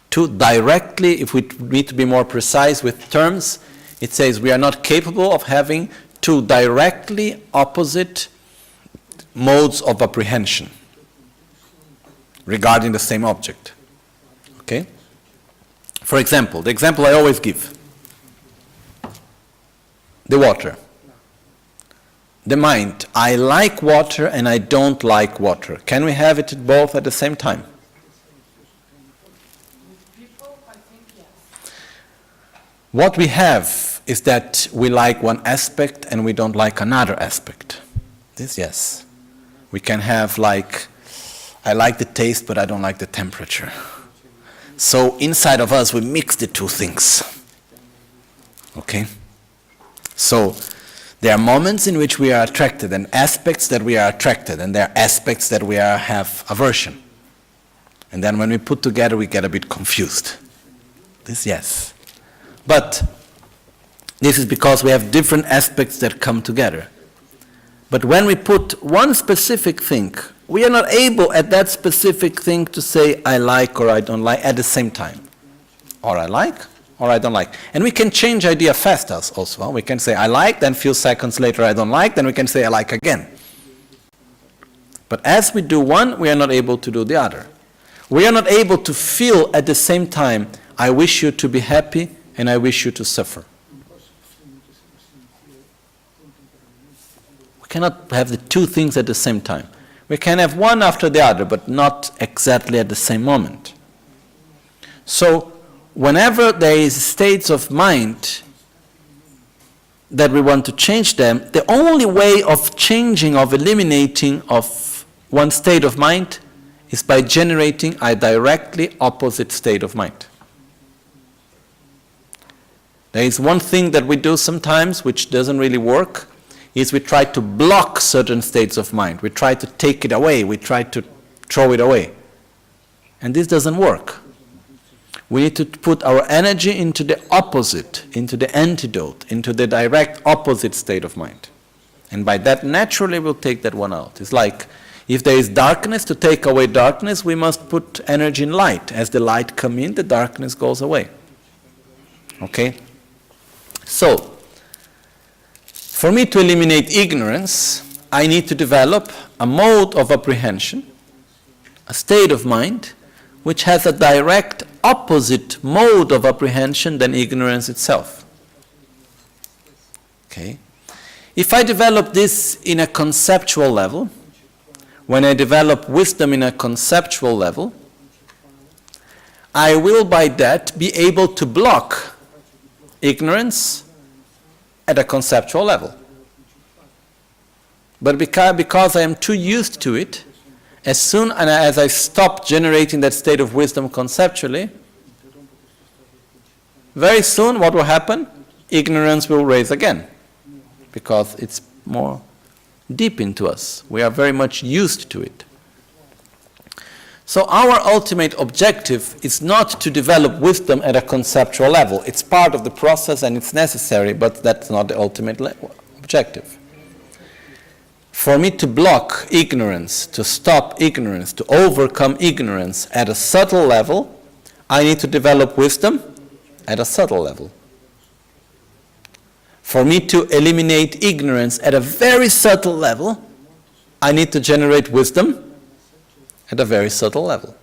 to directly, if we need to be more precise with terms, it says we are not capable of having two directly opposite modes of apprehension regarding the same object. Okay? For example, the example I always give, the water. the mind, I like water and I don't like water. Can we have it both at the same time? What we have is that we like one aspect and we don't like another aspect. This, yes. We can have like, I like the taste but I don't like the temperature. So inside of us we mix the two things. Okay? So there are moments in which we are attracted and aspects that we are attracted, and there are aspects that we have aversion. And then when we put together we get a bit confused. This, yes. But this is because we have different aspects that come together. But when we put one specific thing, we are not able at that specific thing to say I like or I don't like at the same time. Or I like or I don't like. And we can change idea fast also. We can say I like, then a few seconds later I don't like, then we can say I like again. But as we do one, we are not able to do the other. We are not able to feel at the same time I wish you to be happy and I wish you to suffer. We cannot have the two things at the same time. We can have one after the other, but not exactly at the same moment. So, whenever there is states of mind that we want to change them, the only way of changing, of eliminating of one state of mind is by generating a directly opposite state of mind. There is one thing that we do sometimes which doesn't really work, is we try to block certain states of mind. We try to take it away. We try to throw it away. And this doesn't work. We need to put our energy into the opposite, into the antidote, into the direct opposite state of mind. And by that, naturally, we'll take that one out. It's like, if there is darkness, to take away darkness, we must put energy in light. As the light comes in, the darkness goes away. Okay? So, for me to eliminate ignorance, I need to develop a mode of apprehension, a state of mind, which has a direct opposite mode of apprehension than ignorance itself. Okay? If I develop this in a conceptual level, when I develop wisdom in a conceptual level, I will by that be able to block ignorance at a conceptual level. But because I am too used to it, as soon as I stop generating that state of wisdom conceptually, very soon what will happen? Ignorance will rise again, because it's more deep into us. We are very much used to it. So our ultimate objective is not to develop wisdom at a conceptual level. It's part of the process and it's necessary, but that's not the ultimate objective. For me to block ignorance, to stop ignorance, to overcome ignorance at a subtle level, I need to develop wisdom at a subtle level. For me to eliminate ignorance at a very subtle level, I need to generate wisdom at a very subtle level.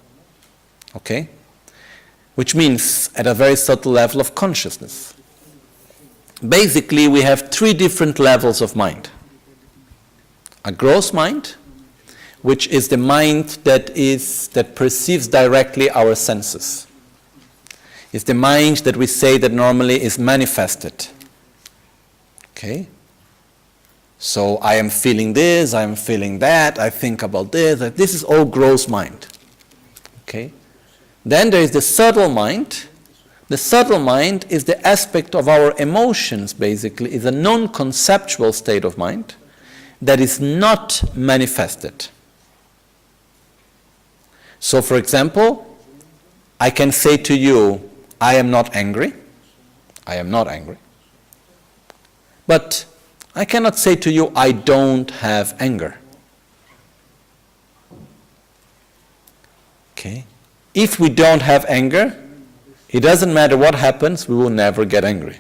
Okay? Which means at a very subtle level of consciousness. Basically, we have three different levels of mind. A gross mind, which is the mind that perceives directly our senses. It's the mind that we say that normally is manifested. Okay? So I am feeling this, I am feeling that, I think about this. This is all gross mind. Okay? Then there is the subtle mind. The subtle mind is the aspect of our emotions, basically. It's a non-conceptual state of mind that is not manifested. So, for example, I can say to you, I am not angry. I am not angry. But I cannot say to you, I don't have anger. Okay? If we don't have anger, it doesn't matter what happens, we will never get angry.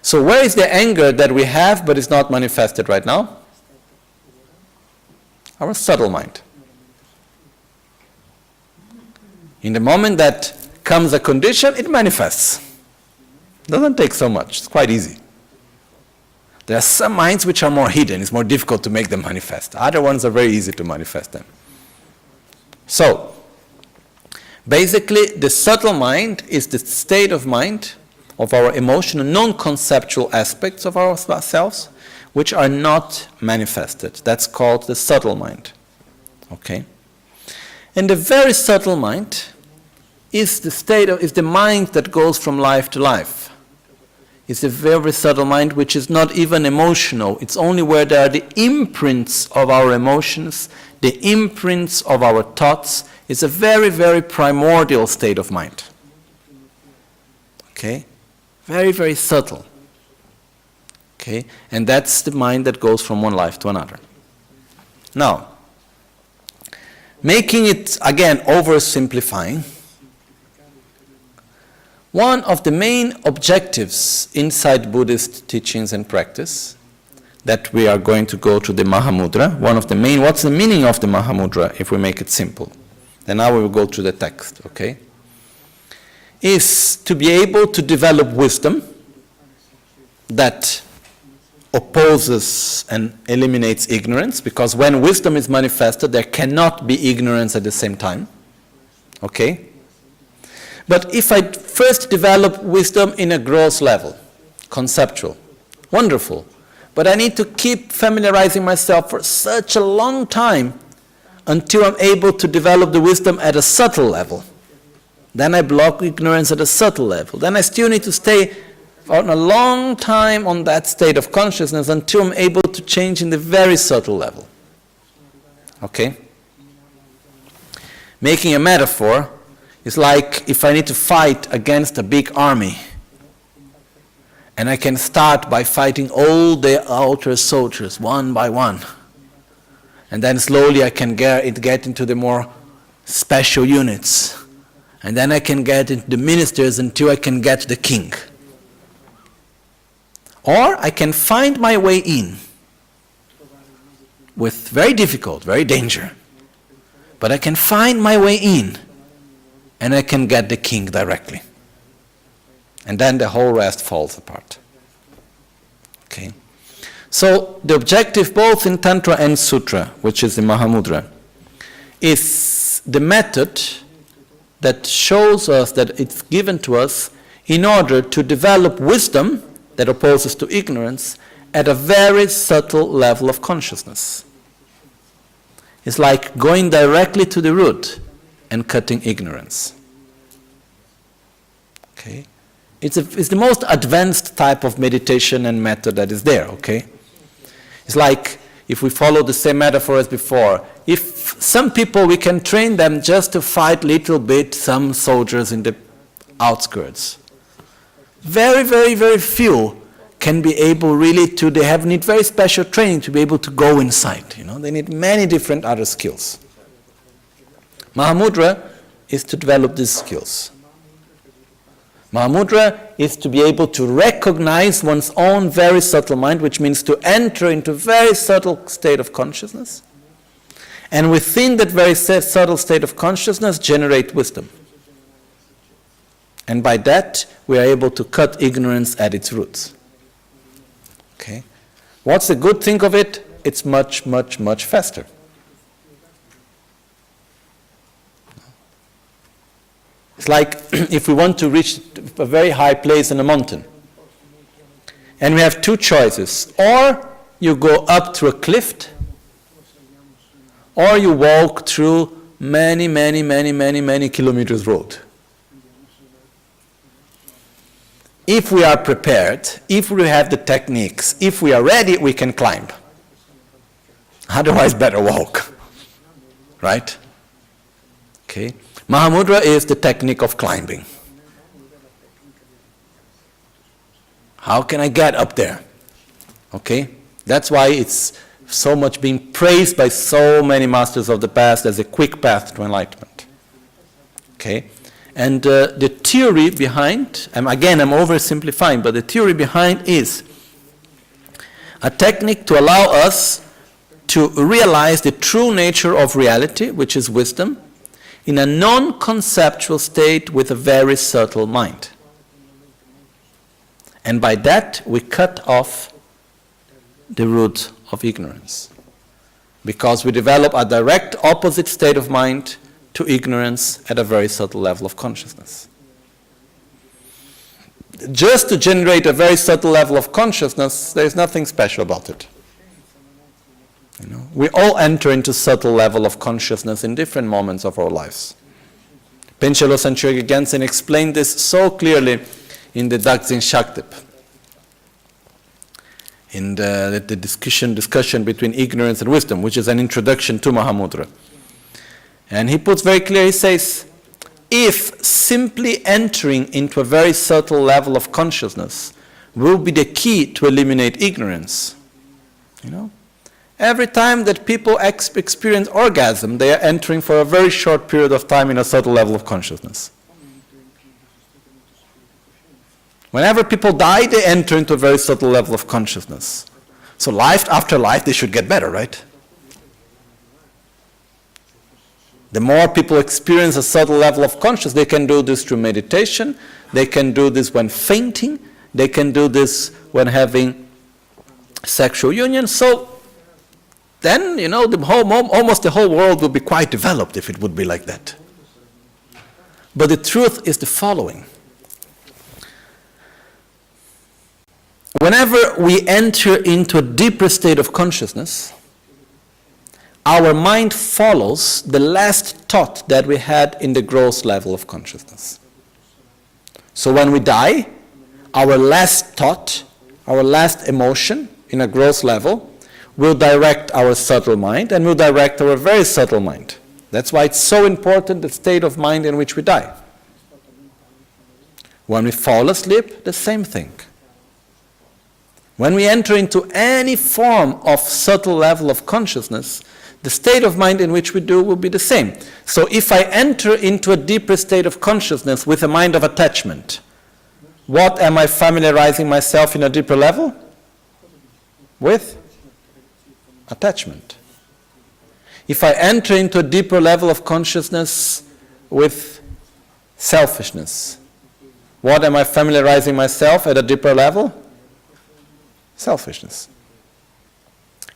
So where is the anger that we have but is not manifested right now? Our subtle mind. In the moment that comes a condition, it manifests. Doesn't take so much, it's quite easy. There are some minds which are more hidden. It's more difficult to make them manifest. Other ones are very easy to manifest them. So, basically, the subtle mind is the state of mind of our emotional, non-conceptual aspects of ourselves, which are not manifested. That's called the subtle mind. Okay? And the very subtle mind is the mind that goes from life to life. It's a very subtle mind which is not even emotional. It's only where there are the imprints of our emotions, the imprints of our thoughts. It's a very, very primordial state of mind. Okay? Very, very subtle. Okay? And that's the mind that goes from one life to another. Now, making it, again, oversimplifying, one of the main objectives inside Buddhist teachings and practice that we are going to go to the Mahamudra, what's the meaning of the Mahamudra if we make it simple? Then now we will go to the text, okay? Is to be able to develop wisdom that opposes and eliminates ignorance, because when wisdom is manifested, there cannot be ignorance at the same time, okay? But if I first develop wisdom in a gross level, conceptual, wonderful, but I need to keep familiarizing myself for such a long time until I'm able to develop the wisdom at a subtle level. Then I block ignorance at a subtle level. Then I still need to stay for a long time on that state of consciousness until I'm able to change in the very subtle level. Okay? Making a metaphor, it's like if I need to fight against a big army, and I can start by fighting all the outer soldiers one by one, and then slowly I can get into the more special units, and then I can get into the ministers until I can get the king. Or I can find my way in with very difficult, very danger, but I can find my way in, and I can get the king directly. And then the whole rest falls apart. Okay? So the objective both in Tantra and Sutra, which is the Mahamudra, is the method that shows us that it's given to us in order to develop wisdom that opposes to ignorance at a very subtle level of consciousness. It's like going directly to the root and cutting ignorance. Okay? It's the most advanced type of meditation and method that is there, okay? It's like, if we follow the same metaphor as before, if some people, we can train them just to fight little bit some soldiers in the outskirts. Very, very, very few can be able really to, need very special training to be able to go inside, you know? They need many different other skills. Mahamudra is to develop these skills. Mahamudra is to be able to recognize one's own very subtle mind, which means to enter into a very subtle state of consciousness, and within that very subtle state of consciousness generate wisdom. And by that, we are able to cut ignorance at its roots. Okay? What's the good thing of it? It's much, much, much faster. It's like if we want to reach a very high place in a mountain, and we have two choices. Or you go up through a cliff, or you walk through many, many, many, many, many kilometers road. If we are prepared, if we have the techniques, if we are ready, we can climb. Otherwise, better walk. Right? Okay? Mahamudra is the technique of climbing. How can I get up there? Okay? That's why it's so much being praised by so many masters of the past as a quick path to enlightenment. Okay? And the theory behind, again I'm oversimplifying, but the theory behind is a technique to allow us to realize the true nature of reality, which is wisdom, in a non-conceptual state with a very subtle mind. And by that we cut off the root of ignorance. Because we develop a direct opposite state of mind to ignorance at a very subtle level of consciousness. Just to generate a very subtle level of consciousness, there is nothing special about it. We all enter into subtle level of consciousness in different moments of our lives. Panchen Losang Chöky Gyaltsen explained this so clearly in the Daksin Shaktip, in the discussion between ignorance and wisdom, which is an introduction to Mahamudra. And he puts very clear, he says, if simply entering into a very subtle level of consciousness will be the key to eliminate ignorance, every time that people experience orgasm, they are entering for a very short period of time in a subtle level of consciousness. Whenever people die, they enter into a very subtle level of consciousness. So life after life, they should get better, right? The more people experience a subtle level of consciousness, they can do this through meditation, they can do this when fainting, they can do this when having sexual union. So then, almost the whole world would be quite developed if it would be like that. But the truth is the following. Whenever we enter into a deeper state of consciousness, our mind follows the last thought that we had in the gross level of consciousness. So when we die, our last thought, our last emotion in a gross level will direct our subtle mind and will direct our very subtle mind. That's why it's so important, the state of mind in which we die. When we fall asleep, the same thing. When we enter into any form of subtle level of consciousness, the state of mind in which we do will be the same. So if I enter into a deeper state of consciousness with a mind of attachment, what am I familiarizing myself in a deeper level? With attachment. If I enter into a deeper level of consciousness with selfishness, what am I familiarizing myself at a deeper level? Selfishness.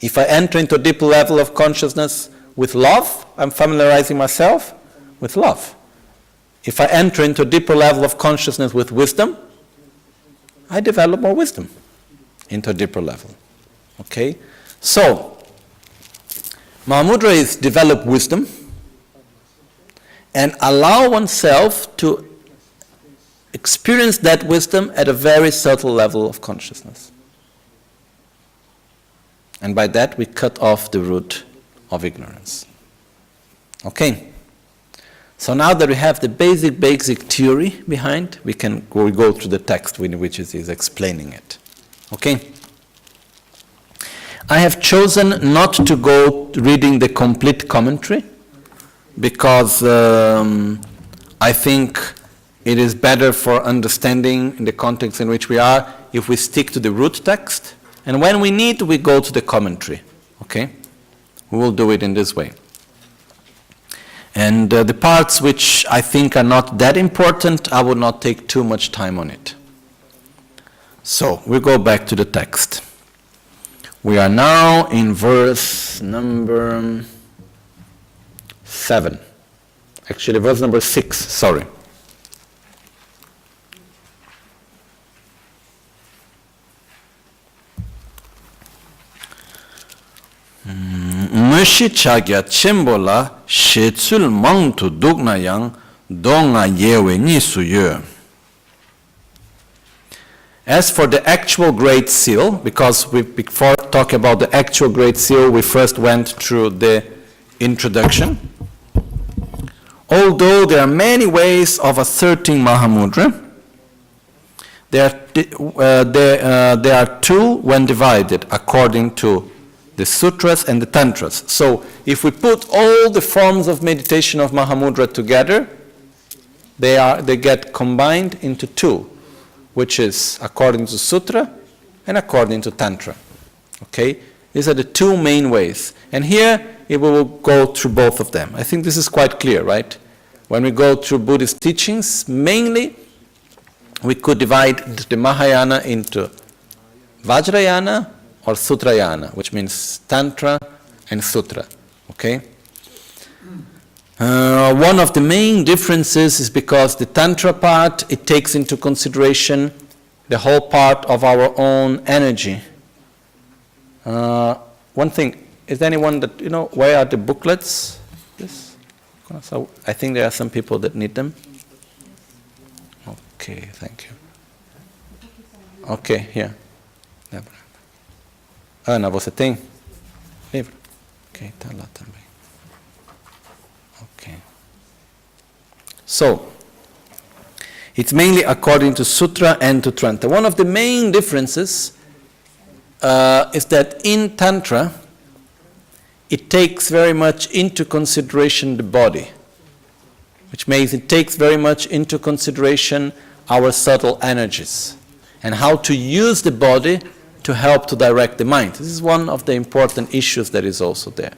If I enter into a deeper level of consciousness with love, I'm familiarizing myself with love. If I enter into a deeper level of consciousness with wisdom, I develop more wisdom into a deeper level. Okay? So, Mahamudra is develop wisdom and allow oneself to experience that wisdom at a very subtle level of consciousness. And by that we cut off the root of ignorance. Okay? So now that we have the basic theory behind, we go through the text in which it is explaining it. Okay? I have chosen not to go reading the complete commentary because I think it is better for understanding in the context in which we are if we stick to the root text, and when we need, we go to the commentary. Okay? We will do it in this way. And the parts which I think are not that important, I will not take too much time on it. So, we go back to the text. We are now in verse number 7. Actually, verse number 6, sorry. Möshi chagya chembola shetsul mangtu dugna yang donga yewe ni suye. As for the actual Great Seal, because before talking about the actual Great Seal, we first went through the introduction. Although there are many ways of asserting Mahamudra, there are two when divided according to the sutras and the tantras. So if we put all the forms of meditation of Mahamudra together, they get combined into two, which is according to sutra and according to tantra. Okay? These are the two main ways. And here we will go through both of them. I think this is quite clear, right? When we go through Buddhist teachings, mainly we could divide the Mahayana into Vajrayana or Sutrayana, which means Tantra and Sutra. Okay? One of the main differences is because the Tantra part, it takes into consideration the whole part of our own energy. One thing, is there anyone that, where are the booklets? This? So I think there are some people that need them. Okay, thank you. Ok, here. Ana, você tem livro? Ok, está lá também. Ok. So, it's mainly according to Sutra and to Tantra. One of the main differences is that in Tantra, it takes very much into consideration the body, which means it takes very much into consideration our subtle energies and how to use the body to help to direct the mind. This is one of the important issues that is also there.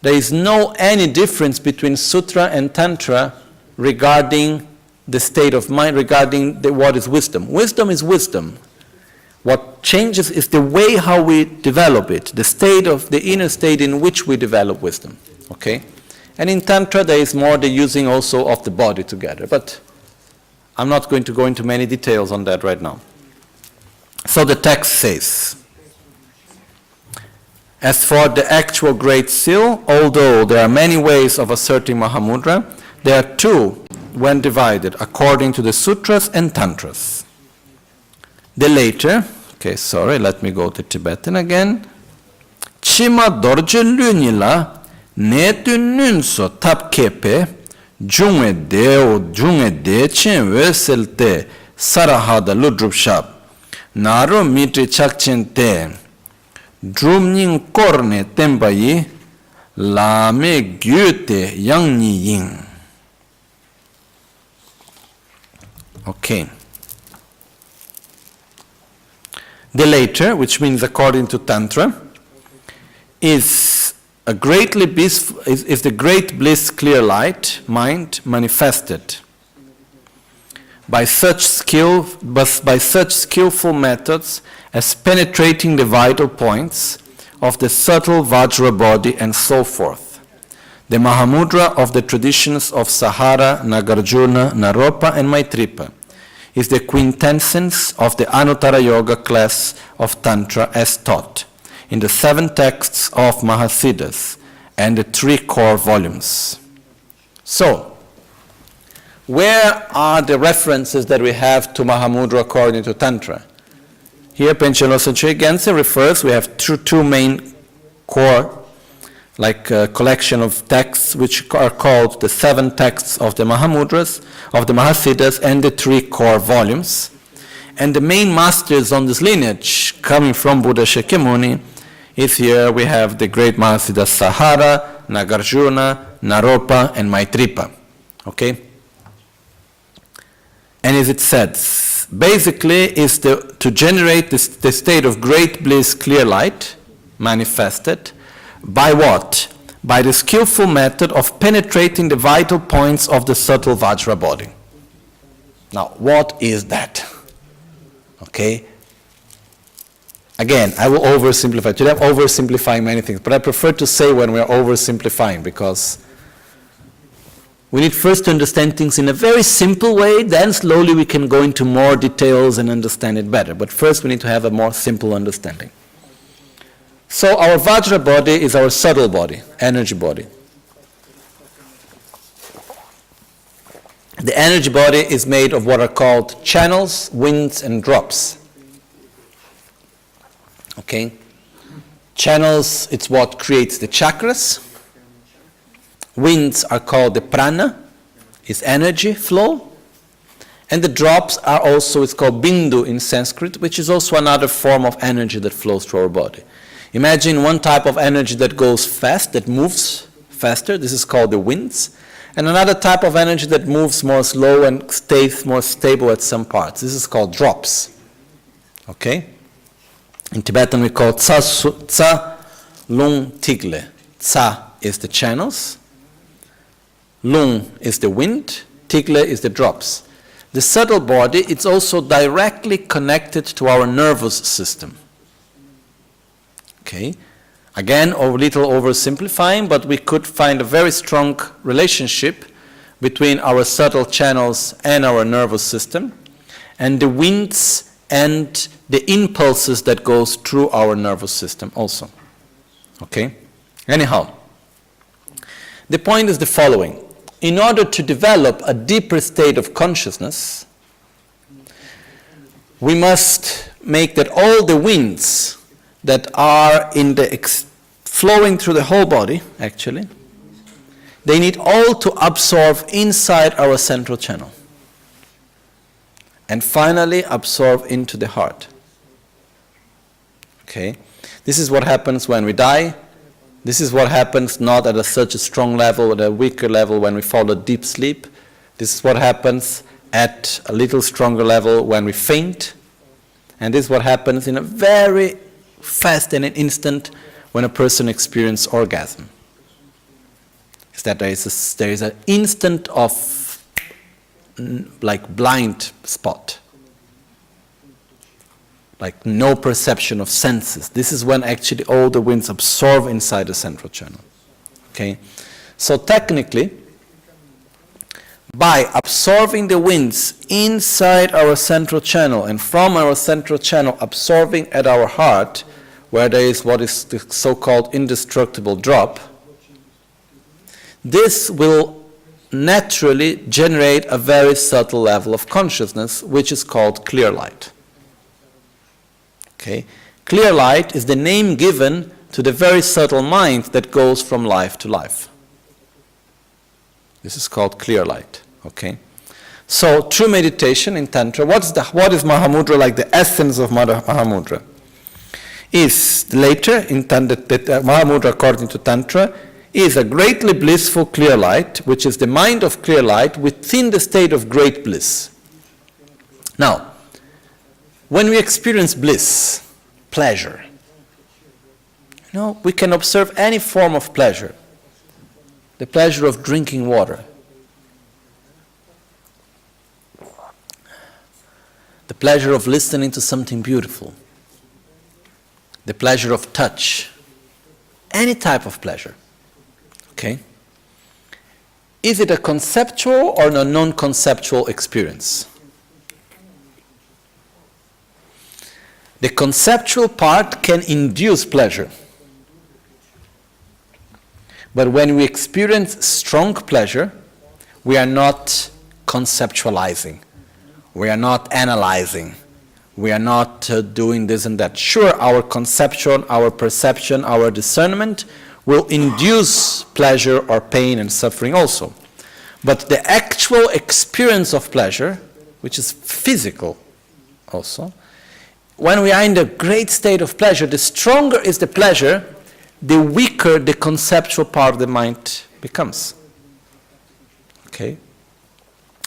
There is no any difference between Sutra and Tantra regarding the state of mind, regarding what is wisdom. Wisdom is wisdom. What changes is the way how we develop it, the inner state in which we develop wisdom. Okay? And in Tantra there is more the using also of the body together. But I'm not going to go into many details on that right now. So the text says, as for the actual Great Seal, although there are many ways of asserting Mahamudra, there are two when divided according to the sutras and tantras. The later, let me go to Tibetan again. Chima dorje lunila netu nunso tapkepe jungwe de chen weselte sarahada ludrupshab naro mitri chakchen te drumning korne tembayi lame gyute yangni ying. Okay. The later, which means according to Tantra, is the great bliss clear light, mind manifested by such skillful methods as penetrating the vital points of the subtle Vajra body and so forth. The Mahamudra of the traditions of Sahara, Nagarjuna, Naropa and Maitripa is the quintessence of the Anuttara Yoga class of Tantra as taught in the 7 texts of Mahasiddhas and the 3 core volumes. So, where are the references that we have to Mahamudra according to Tantra? Here, Panchen Losang Chöky Gyaltsen refers, we have two main core, like a collection of texts which are called the 7 texts of the Mahamudras, of the Mahasiddhas, and the 3 core volumes. And the main masters on this lineage, coming from Buddha Shakyamuni, is here we have the great Mahasiddhas Sahara, Nagarjuna, Naropa, and Maitripa. Okay? And as it says, basically is to generate the state of great bliss, clear light, manifested, by what? By the skillful method of penetrating the vital points of the subtle Vajra body. Now, what is that? Okay? Again, I will oversimplify. Today I'm oversimplifying many things, but I prefer to say when we are oversimplifying because we need first to understand things in a very simple way, then slowly we can go into more details and understand it better. But first we need to have a more simple understanding. So our Vajra body is our subtle body, energy body. The energy body is made of what are called channels, winds, and drops. Okay? Channels, it's what creates the chakras. Winds are called the prana, is energy flow. And the drops are also, it's called bindu in Sanskrit, which is also another form of energy that flows through our body. Imagine one type of energy that goes fast, that moves faster. This is called the winds. And another type of energy that moves more slow and stays more stable at some parts. This is called drops. Okay? In Tibetan we call tsa lung tigle. Tsa is the channels. Lung is the wind. Tigle is the drops. The subtle body, it's also directly connected to our nervous system. Okay? Again, a little oversimplifying, but we could find a very strong relationship between our subtle channels and our nervous system, and the winds and the impulses that goes through our nervous system also. Okay? Anyhow, the point is the following. In order to develop a deeper state of consciousness, we must make that all the winds that are in the flowing through the whole body, actually, they need all to absorb inside our central channel. And finally absorb into the heart. Okay? This is what happens when we die. This is what happens not at such a strong level, at a weaker level when we fall a deep sleep. This is what happens at a little stronger level when we faint. And this is what happens in a very fast and an instant when a person experiences orgasm. Is that there is an instant of like blind spot. Like no perception of senses. This is when actually all the winds absorb inside the central channel. Okay? So technically, by absorbing the winds inside our central channel and from our central channel absorbing at our heart, where there is what is the so-called indestructible drop, this will naturally generate a very subtle level of consciousness, which is called clear light. Okay? Clear light is the name given to the very subtle mind that goes from life to life. This is called clear light. Okay? So, true meditation in Tantra, what is Mahamudra, like the essence of Mahamudra? Is later, in Mahamudra according to Tantra, is a greatly blissful clear light, which is the mind of clear light within the state of great bliss. Now, when we experience bliss, pleasure, we can observe any form of pleasure. The pleasure of drinking water. The pleasure of listening to something beautiful. The pleasure of touch. Any type of pleasure. Okay? Is it a conceptual or a non-conceptual experience? The conceptual part can induce pleasure. But when we experience strong pleasure, we are not conceptualizing. We are not analyzing. We are not doing this and that. Sure, our conception, our perception, our discernment will induce pleasure or pain and suffering also. But the actual experience of pleasure, which is physical also, when we are in the great state of pleasure, the stronger is the pleasure, the weaker the conceptual part of the mind becomes. Okay?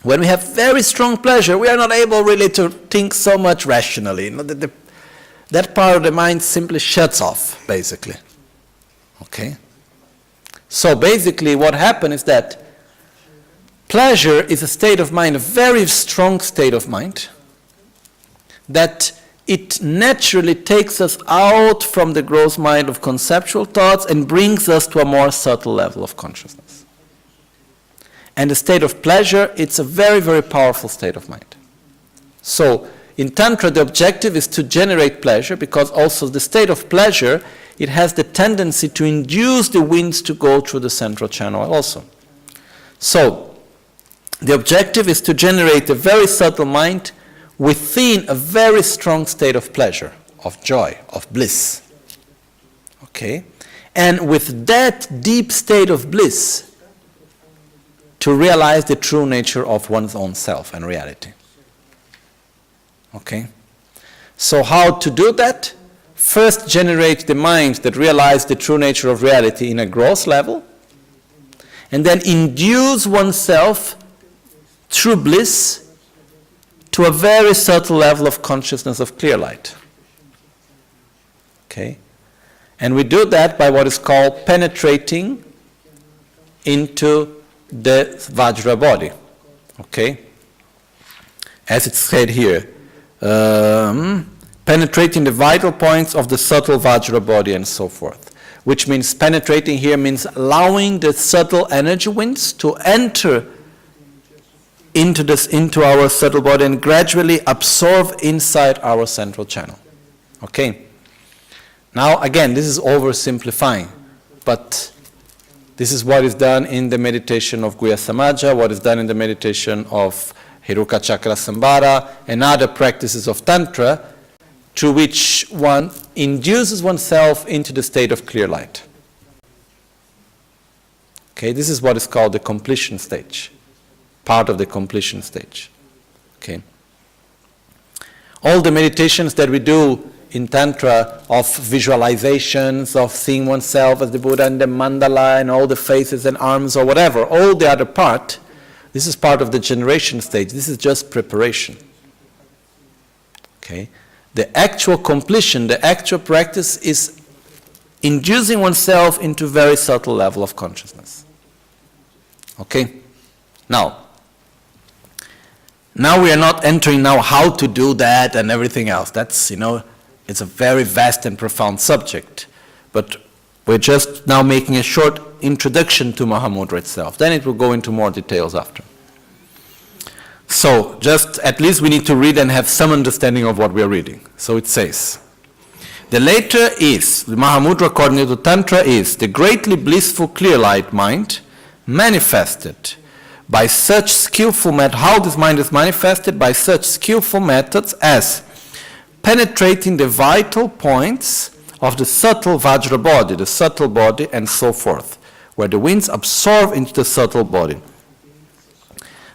When we have very strong pleasure, we are not able really to think so much rationally. That part of the mind simply shuts off, basically. Okay? So basically what happens is that pleasure is a state of mind, a very strong state of mind, that it naturally takes us out from the gross mind of conceptual thoughts and brings us to a more subtle level of consciousness. And the state of pleasure, it's a very, very powerful state of mind. So, in Tantra, the objective is to generate pleasure, because also the state of pleasure, it has the tendency to induce the winds to go through the central channel also. So, the objective is to generate a very subtle mind within a very strong state of pleasure, of joy, of bliss. Okay? And with that deep state of bliss, to realize the true nature of one's own self and reality. Okay? So how to do that? First, generate the mind that realizes the true nature of reality in a gross level, and then induce oneself through bliss to a very subtle level of consciousness of clear light. Okay? And we do that by what is called penetrating into the Vajra body. Okay? As it's said here, penetrating the vital points of the subtle Vajra body and so forth. Which means penetrating here means allowing the subtle energy winds to enter into our subtle body and gradually absorb inside our central channel. Okay? Now again, this is oversimplifying, but this is what is done in the meditation of Guhya Samaja, what is done in the meditation of Hiruka Chakra Sambhara, and other practices of Tantra, through which one induces oneself into the state of clear light. Okay, this is what is called the completion stage, part of the completion stage. Okay. All the meditations that we do in Tantra of visualizations, of seeing oneself as the Buddha and the mandala and all the faces and arms or whatever, all the other part, this is part of the generation stage. This is just preparation. Okay. The actual completion, the actual practice is inducing oneself into a very subtle level of consciousness. Okay? Now we are not entering now how to do that and everything else. That's, it's a very vast and profound subject. But we're just now making a short introduction to Mahamudra itself. Then it will go into more details after. So, just at least we need to read and have some understanding of what we are reading. So it says, the later is, the Mahamudra according to Tantra is the greatly blissful clear light mind manifested by such skillful methods. How this mind is manifested? By such skillful methods as penetrating the vital points of the subtle Vajra body, the subtle body, and so forth, where the winds absorb into the subtle body.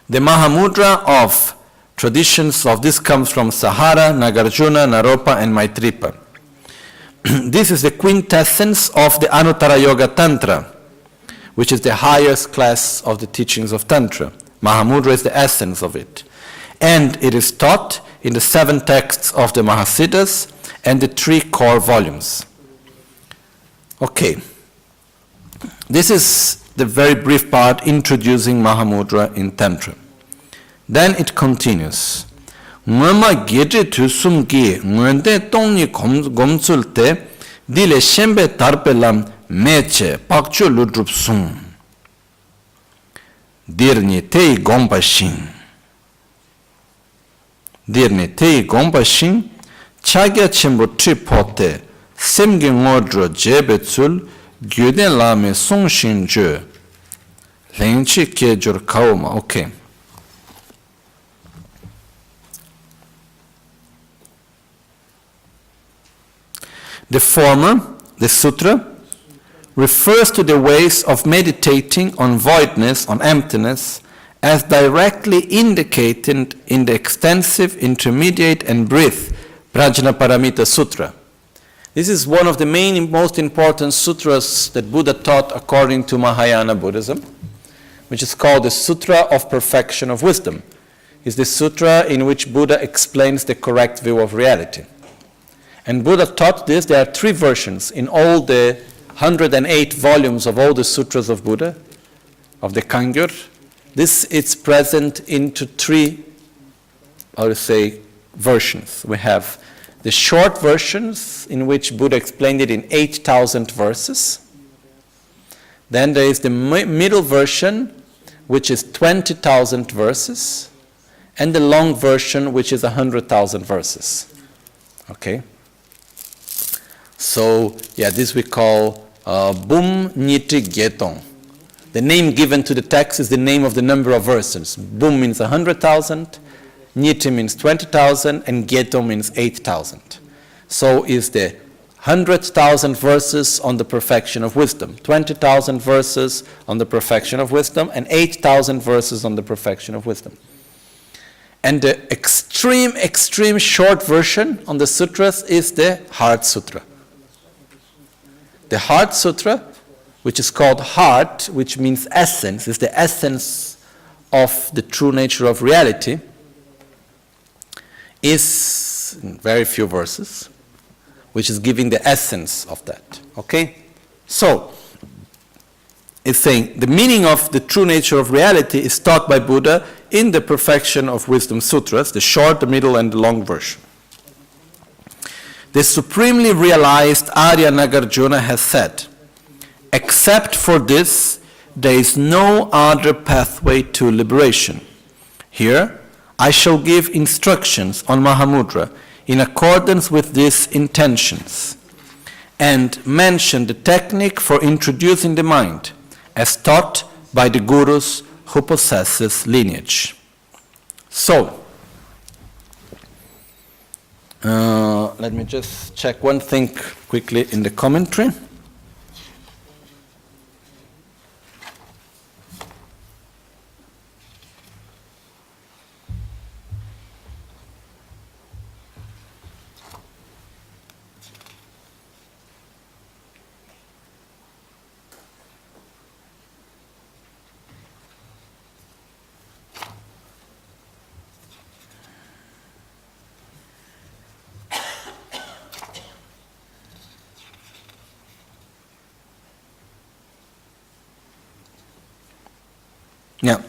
The Mahamudra of traditions of this comes from Sahara, Nagarjuna, Naropa, and Maitripa. This is the quintessence of the Anuttara Yoga Tantra, which is the highest class of the teachings of Tantra. Mahamudra is the essence of it. And it is taught in the 7 texts of the Mahasiddhas and the 3 core volumes. Okay. This is the very brief part introducing Mahamudra in Tantra. Then it continues. Ngama Geshe Thubten Trinley ngende tongni gomsulte dile shembe tarpelam meche pakcho ludrup sum. Dirni tei gompashin. Dirni tei gompashin chagya chembo tripote semge ngodro jebetsul Ganden Lama Songshin Je. Lengchi Kejur Kauma. Okay. The former, the sutra, refers to the ways of meditating on voidness, on emptiness, as directly indicated in the extensive, intermediate, and brief Prajnaparamita Sutra. This is one of the main, most important sutras that Buddha taught according to Mahayana Buddhism, which is called the Sutra of Perfection of Wisdom. It's the sutra in which Buddha explains the correct view of reality. And Buddha taught this. There are 3 versions in all the 108 volumes of all the sutras of Buddha, of the Kangyur. This is present into 3, versions. We have the short versions in which Buddha explained it in 8,000 verses. Then there is the middle version, which is 20,000 verses, and the long version, which is 100,000 verses. Okay? So, this we call Bum Niti Getong. The name given to the text is the name of the number of verses. Bum means 100,000. Niti means 20,000 and Geto means 8,000. So is the 100,000 verses on the perfection of wisdom, 20,000 verses on the perfection of wisdom, and 8,000 verses on the perfection of wisdom. And the extreme short version on the sutras is the Heart Sutra. The Heart Sutra, which is called heart, which means essence, is the essence of the true nature of reality, is in very few verses, which is giving the essence of that. Okay? So, it's saying the meaning of the true nature of reality is taught by Buddha in the Perfection of Wisdom Sutras, the short, the middle, and the long version. the supremely realized Arya Nagarjuna has said, except for this, there is no other pathway to liberation. Here, I shall give instructions on Mahamudra in accordance with these intentions, and mention the technique for introducing the mind, as taught by the gurus who possesses lineage. So, let me just check one thing quickly in the commentary. Yeah.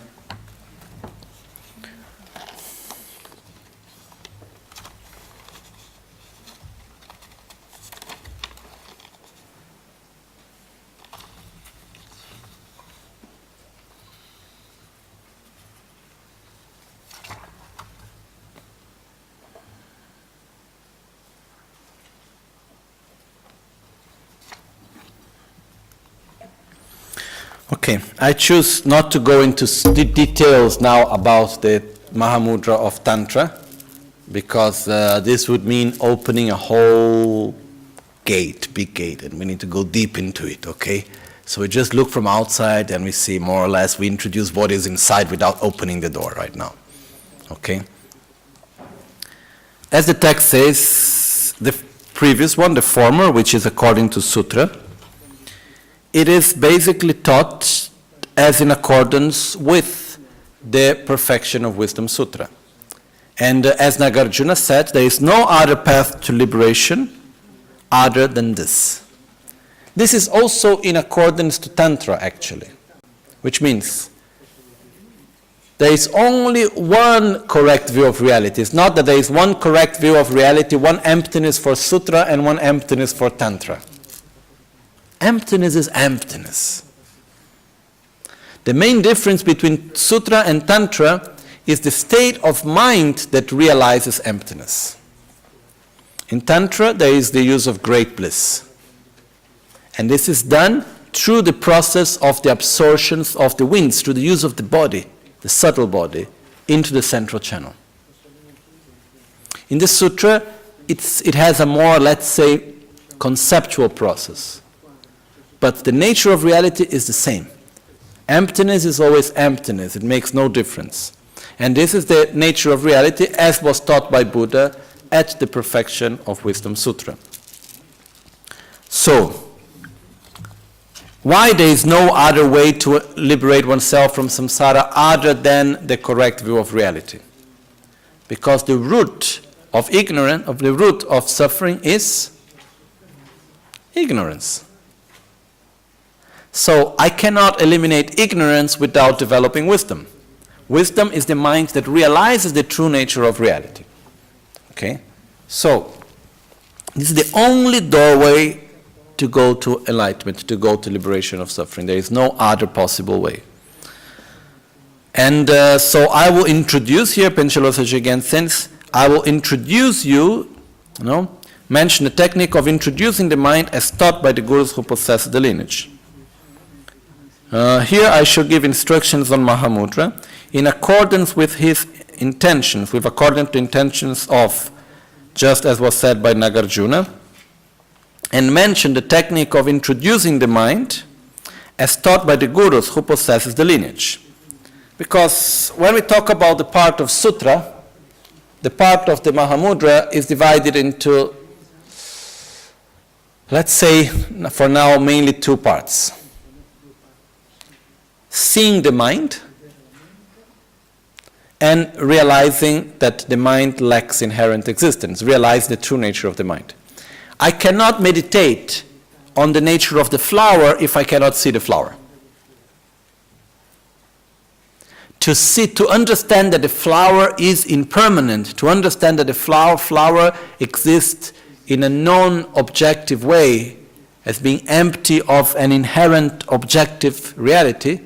Okay, I choose not to go into details now about the Mahamudra of Tantra, because this would mean opening a whole gate, big gate, and we need to go deep into it, okay? So we just look from outside and we see more or less, we introduce what is inside without opening the door right now, okay? As the text says, the previous one, the former, which is according to Sutra, it is basically taught as in accordance with the Perfection of Wisdom Sutra. And as Nagarjuna said, there is no other path to liberation other than this. This is also in accordance to Tantra, actually, which means there is only one correct view of reality. It's not that there is one correct view of reality, one emptiness for Sutra and one emptiness for Tantra. Emptiness is emptiness. The main difference between Sutra and Tantra is the state of mind that realizes emptiness. In Tantra, there is the use of great bliss. And this is done through the process of the absorptions of the winds, through the use of the body, the subtle body, into the central channel. In the Sutra, it has a more, let's say, conceptual process. But the nature of reality is the same. Emptiness is always emptiness. It makes no difference. And this is the nature of reality as was taught by Buddha at the Perfection of Wisdom Sutra. So, why there is no other way to liberate oneself from samsara other than the correct view of reality? Because the root of ignorance, of the root of suffering is ignorance. So I cannot eliminate ignorance without developing wisdom. Wisdom is the mind that realizes the true nature of reality. Okay? So, this is the only doorway to go to enlightenment, to go to liberation of suffering. There is no other possible way. And so I will introduce here, Panchen Losang Chöky Gyaltsen, I will introduce you, mention the technique of introducing the mind as taught by the gurus who possess the lineage. Here I shall give instructions on Mahamudra in accordance with his intentions, according to intentions of, just as was said by Nagarjuna, and mention the technique of introducing the mind as taught by the gurus who possesses the lineage. Because when we talk about the part of Sutra, the part of the Mahamudra is divided into, let's say, for now, mainly two parts. Seeing the mind and realizing that the mind lacks inherent existence, realize the true nature of the mind. I cannot meditate on the nature of the flower if I cannot see the flower. To understand that the flower is impermanent, to understand that the flower exists in a non-objective way, as being empty of an inherent objective reality,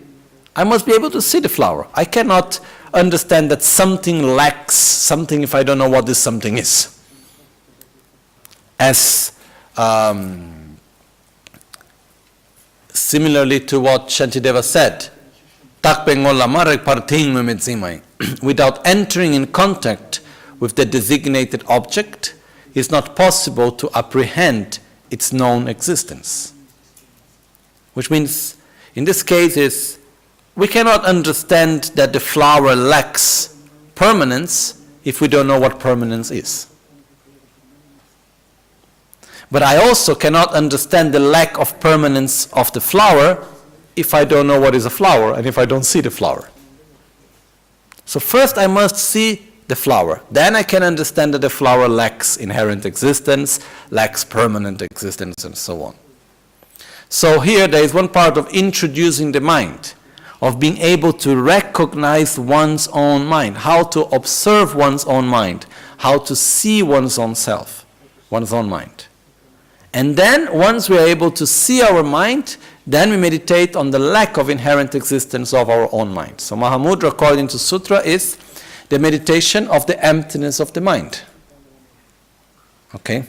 I must be able to see the flower. I cannot understand that something lacks something if I don't know what this something is. As similarly to what Shantideva said, without entering in contact with the designated object, it's not possible to apprehend its known existence. Which means, in this case, we cannot understand that the flower lacks permanence if we don't know what permanence is. But I also cannot understand the lack of permanence of the flower if I don't know what is a flower and if I don't see the flower. So first I must see the flower. Then I can understand that the flower lacks inherent existence, lacks permanent existence, and so on. So here there is one part of introducing the mind, of being able to recognize one's own mind, how to observe one's own mind, how to see one's own self, one's own mind. And then once we are able to see our mind, then we meditate on the lack of inherent existence of our own mind. So Mahamudra, according to Sutra, is the meditation of the emptiness of the mind. Okay?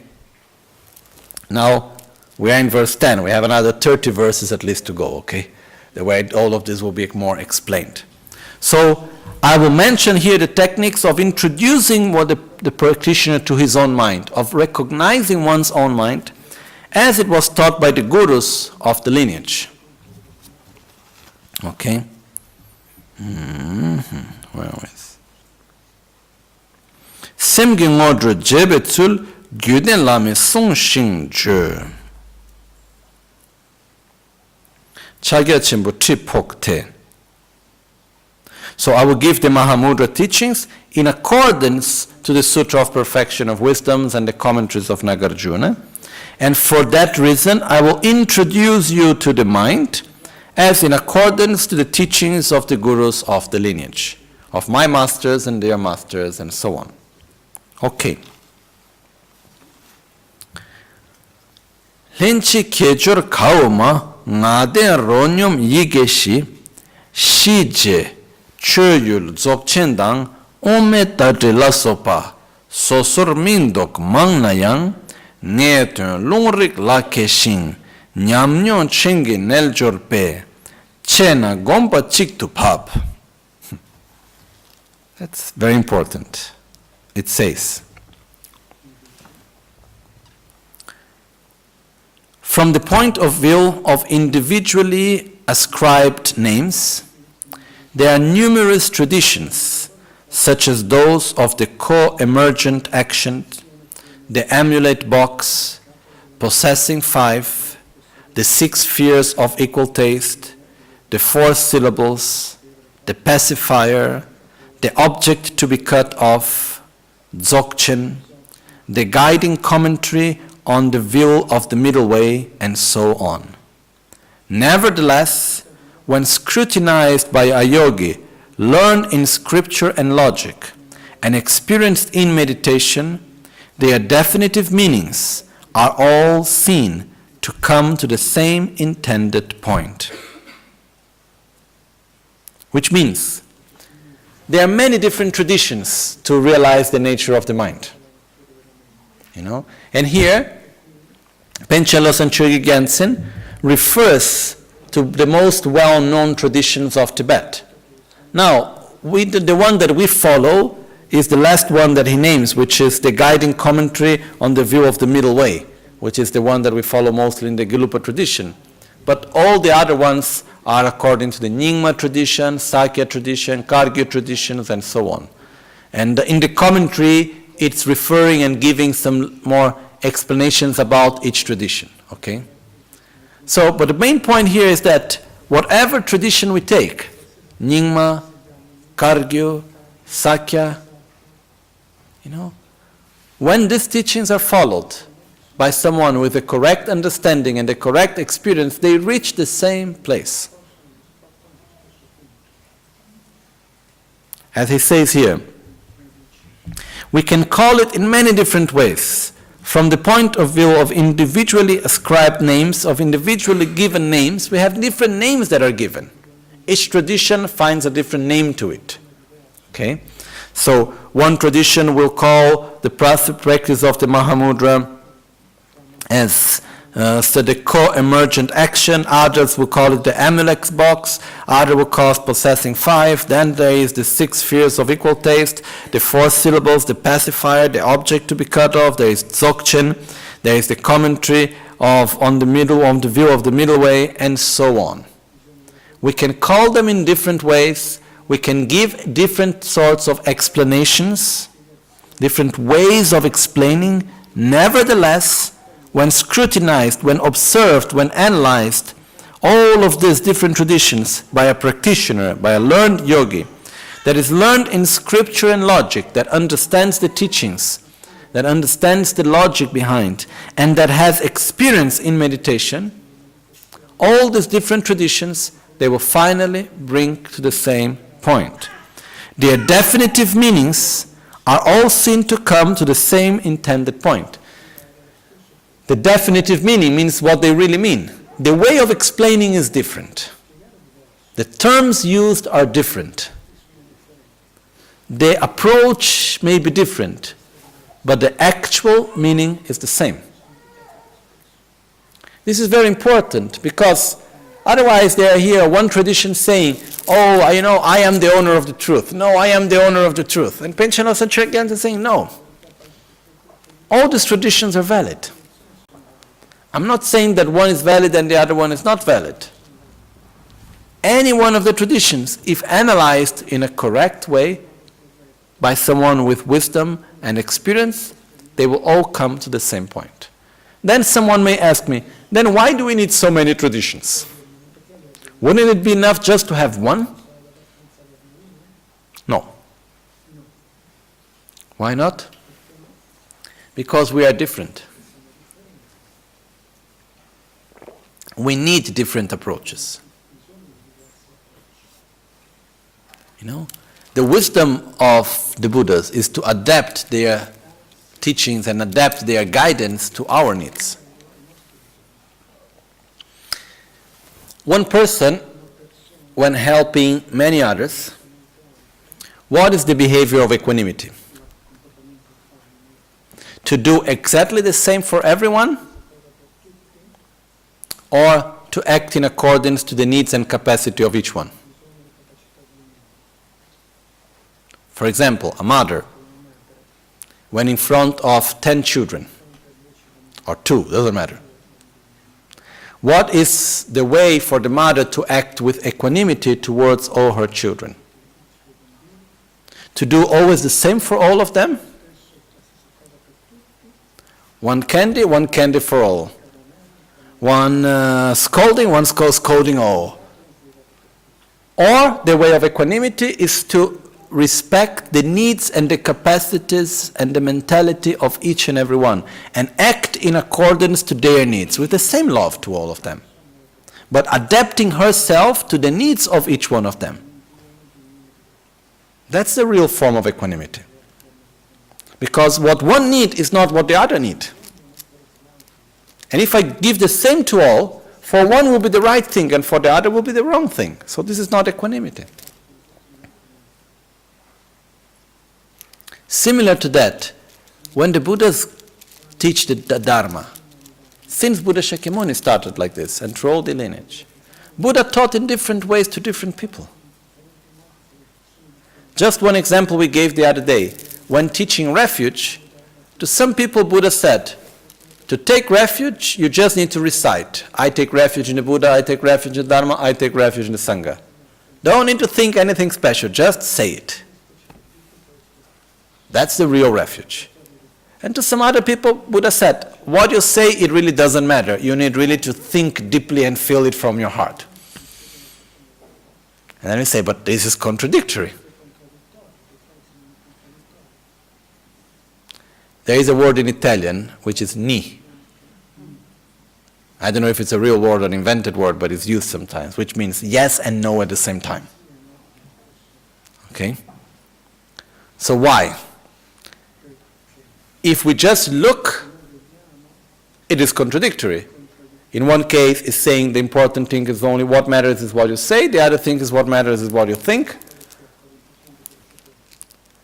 Now, we are in verse 10. We have another 30 verses at least to go, okay? The way all of this will be more explained. So, I will mention here the techniques of introducing the practitioner to his own mind, of recognizing one's own mind, as it was taught by the gurus of the lineage. Okay? Where is? Semgi ngodro jebetsul gyuden lami song shing je. Chagya chimbu tripokte. So I will give the Mahamudra teachings in accordance to the Sutra of Perfection of Wisdoms and the commentaries of Nagarjuna. And for that reason, I will introduce you to the mind as in accordance to the teachings of the gurus of the lineage, of my masters and their masters, and so on. Okay. Lenchi kejur kauma ngade ronyum yigeshi shije choyul zokchendang ome tadri lasopa sosur mindok mangnayang Netun lungrik la keshin nyamnyon chengi neljorpe chena gompa chiktu pap. That's very important. It says, from the point of view of individually ascribed names, there are numerous traditions, such as those of the co-emergent action, the amulet box, possessing 5, the 6 spheres of equal taste, the 4 syllables, the pacifier, the object to be cut off, dzogchen, the guiding commentary on the view of the middle way, and so on. Nevertheless, when scrutinized by a yogi, learned in scripture and logic, and experienced in meditation, their definitive meanings are all seen to come to the same intended point. Which means there are many different traditions to realize the nature of the mind. And here, Panchen Losang Chöky Gyaltsen refers to the most well-known traditions of Tibet. Now, the one that we follow is the last one that he names, which is the guiding commentary on the view of the middle way, which is the one that we follow mostly in the Gelugpa tradition. But all the other ones are according to the Nyingma tradition, Sakya tradition, Kargya traditions, and so on. And in the commentary, it's referring and giving some more explanations about each tradition. Okay? So, but the main point here is that whatever tradition we take, Nyingma, Kargya, Sakya, when these teachings are followed by someone with the correct understanding and the correct experience, they reach the same place. As he says here, we can call it in many different ways. from the point of view of individually ascribed names, of individually given names, we have different names that are given. Each tradition finds a different name to it. Okay? So one tradition will call the practice of the Mahamudra as the co-emergent action. Others will call it the Amulex box. Others will call it possessing 5. Then there is the 6 spheres of equal taste, the 4 syllables, the pacifier, the object to be cut off. There is Dzogchen. There is the commentary on the view of the middle way, and so on. We can call them in different ways. We can give different sorts of explanations, different ways of explaining. Nevertheless, when scrutinized, when observed, when analyzed, all of these different traditions by a practitioner, by a learned yogi, that is learned in scripture and logic, that understands the teachings, that understands the logic behind, and that has experience in meditation, all these different traditions, they will finally bring to the same point. Their definitive meanings are all seen to come to the same intended point. The definitive meaning means what they really mean. The way of explaining is different. The terms used are different. The approach may be different, but the actual meaning is the same. This is very important because otherwise they are here, one tradition saying, oh, I am the owner of the truth. No, I am the owner of the truth. And Panchen Losang Chöky Gyaltsen is saying, no. All these traditions are valid. I'm not saying that one is valid and the other one is not valid. Any one of the traditions, if analyzed in a correct way by someone with wisdom and experience, they will all come to the same point. Then someone may ask me, then why do we need so many traditions? Wouldn't it be enough just to have one? No. Why not? Because we are different. We need different approaches. The wisdom of the Buddhas is to adapt their teachings and adapt their guidance to our needs. One person, when helping many others, what is the behavior of equanimity? To do exactly the same for everyone? Or to act in accordance to the needs and capacity of each one? For example, a mother, when in front of 10 children, or 2, doesn't matter. What is the way for the mother to act with equanimity towards all her children? To do always the same for all of them? One candy for all. One scolding all. Or the way of equanimity is to respect the needs and the capacities and the mentality of each and every one and act in accordance to their needs with the same love to all of them, but adapting herself to the needs of each one of them. That's the real form of equanimity. Because what one needs is not what the other needs. And if I give the same to all, for one will be the right thing and for the other will be the wrong thing. So this is not equanimity. Similar to that, when the Buddhas teach the Dharma, since Buddha Shakyamuni started like this and through all the lineage, Buddha taught in different ways to different people. Just one example we gave the other day. When teaching refuge, to some people Buddha said, to take refuge, you just need to recite. I take refuge in the Buddha, I take refuge in the Dharma, I take refuge in the Sangha. Don't need to think anything special, just say it. That's the real refuge. And to some other people, Buddha said, what you say, it really doesn't matter. You need really to think deeply and feel it from your heart. And then we say, but this is contradictory. There is a word in Italian, which is ni. I don't know if it's a real word or an invented word, but it's used sometimes, which means yes and no at the same time. Okay? So why? If we just look it is contradictory. In one case, it's saying the important thing is only what matters is what you say, the other thing is what matters is what you think.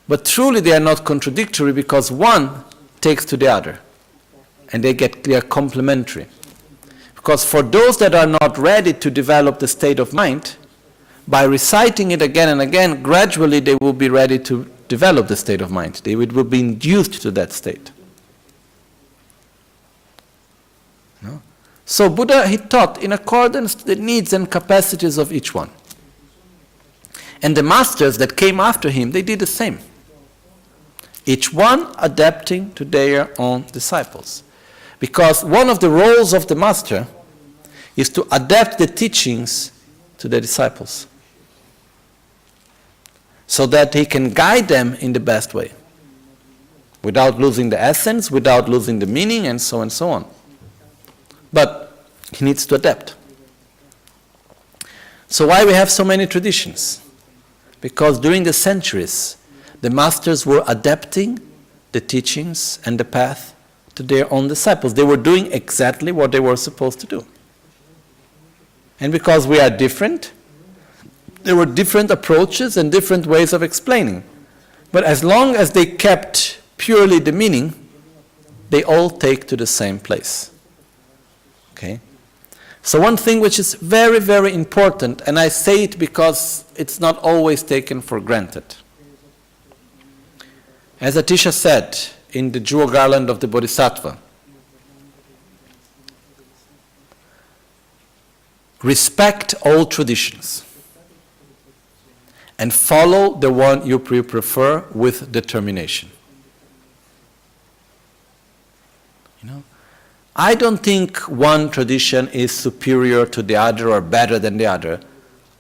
But truly they are not contradictory because one takes to the other, and they are complementary. Because for those that are not ready to develop the state of mind, by reciting it again and again, gradually they will be ready to develop the state of mind. They will be induced to that state. No? So Buddha, he taught in accordance to the needs and capacities of each one. And the masters that came after him, they did the same. Each one adapting to their own disciples. Because one of the roles of the master is to adapt the teachings to the disciples, so that he can guide them in the best way, without losing the essence, without losing the meaning, and so on. But he needs to adapt. So why we have so many traditions? Because during the centuries, the masters were adapting the teachings and the path to their own disciples. They were doing exactly what they were supposed to do. And because we are different, there were different approaches and different ways of explaining. But as long as they kept purely the meaning, they all take to the same place. Okay? So one thing which is very, very important, and I say it because it's not always taken for granted. As Atisha said in the jewel garland of the Bodhisattva, respect all traditions and follow the one you prefer with determination. You know, I don't think one tradition is superior to the other or better than the other.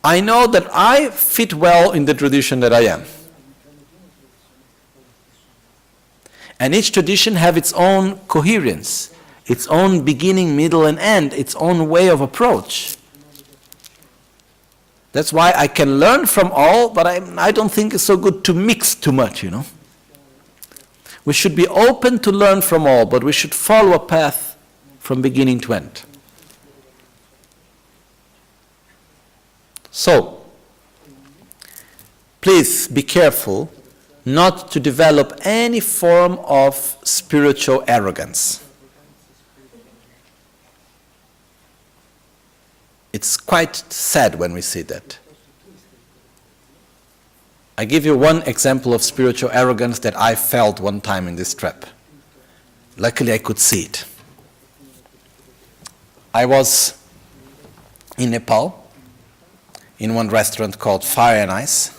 I know that I fit well in the tradition that I am. And each tradition has its own coherence, its own beginning, middle, and end, its own way of approach. That's why I can learn from all, but I don't think it's so good to mix too much, you know. We should be open to learn from all, but we should follow a path from beginning to end. So, please be careful not to develop any form of spiritual arrogance. It's quite sad when we see that. I give you one example of spiritual arrogance that I felt one time in this trip. Luckily I could see it. I was in Nepal, in one restaurant called Fire and Ice,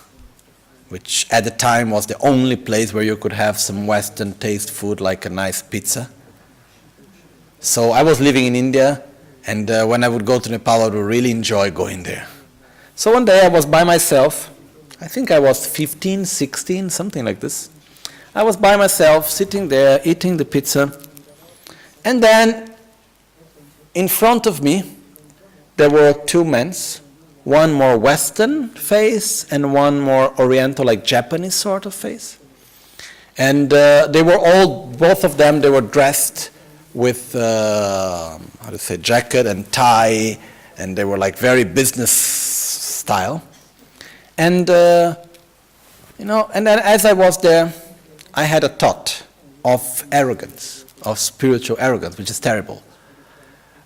which at the time was the only place where you could have some Western taste food like a nice pizza. So I was living in India, and when I would go to Nepal, I would really enjoy going there. So one day I was by myself. I think I was 15, 16, something like this. I was by myself, sitting there, eating the pizza. And then, in front of me, there were two men, one more Western face and one more Oriental, like Japanese sort of face. And they were all, both of them, they were dressed with, jacket and tie, and they were like very business style. And, and then as I was there, I had a thought of arrogance, of spiritual arrogance, which is terrible.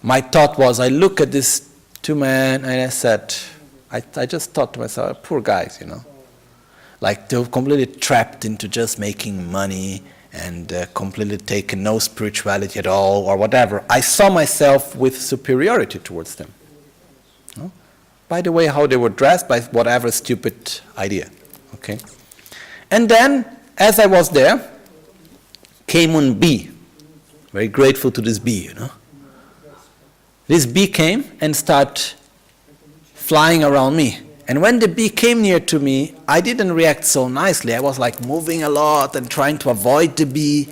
My thought was, I look at these two men and I said, I just thought to myself, poor guys, you know. Like they're completely trapped into just making money and completely taken no spirituality at all or whatever. I saw myself with superiority towards them. No? By the way, how they were dressed, by whatever stupid idea. Okay. And then, as I was there, came one bee. Very grateful to this bee, you know. This bee came and started flying around me. And when the bee came near to me, I didn't react so nicely. I was like moving a lot and trying to avoid the bee.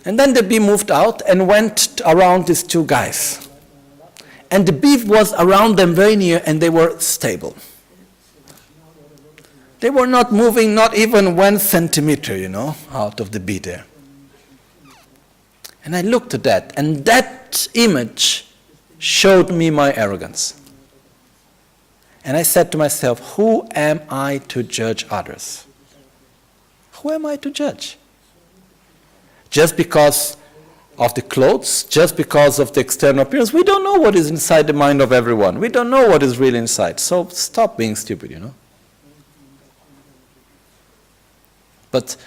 And then the bee moved out and went around these two guys. And the bee was around them very near and they were stable. They were not moving, not even 1 centimeter, you know, out of the bee there. And I looked at that, and that image showed me my arrogance. And I said to myself, who am I to judge others? Who am I to judge? Just because of the clothes, just because of the external appearance, we don't know what is inside the mind of everyone. We don't know what is really inside. So stop being stupid, you know. But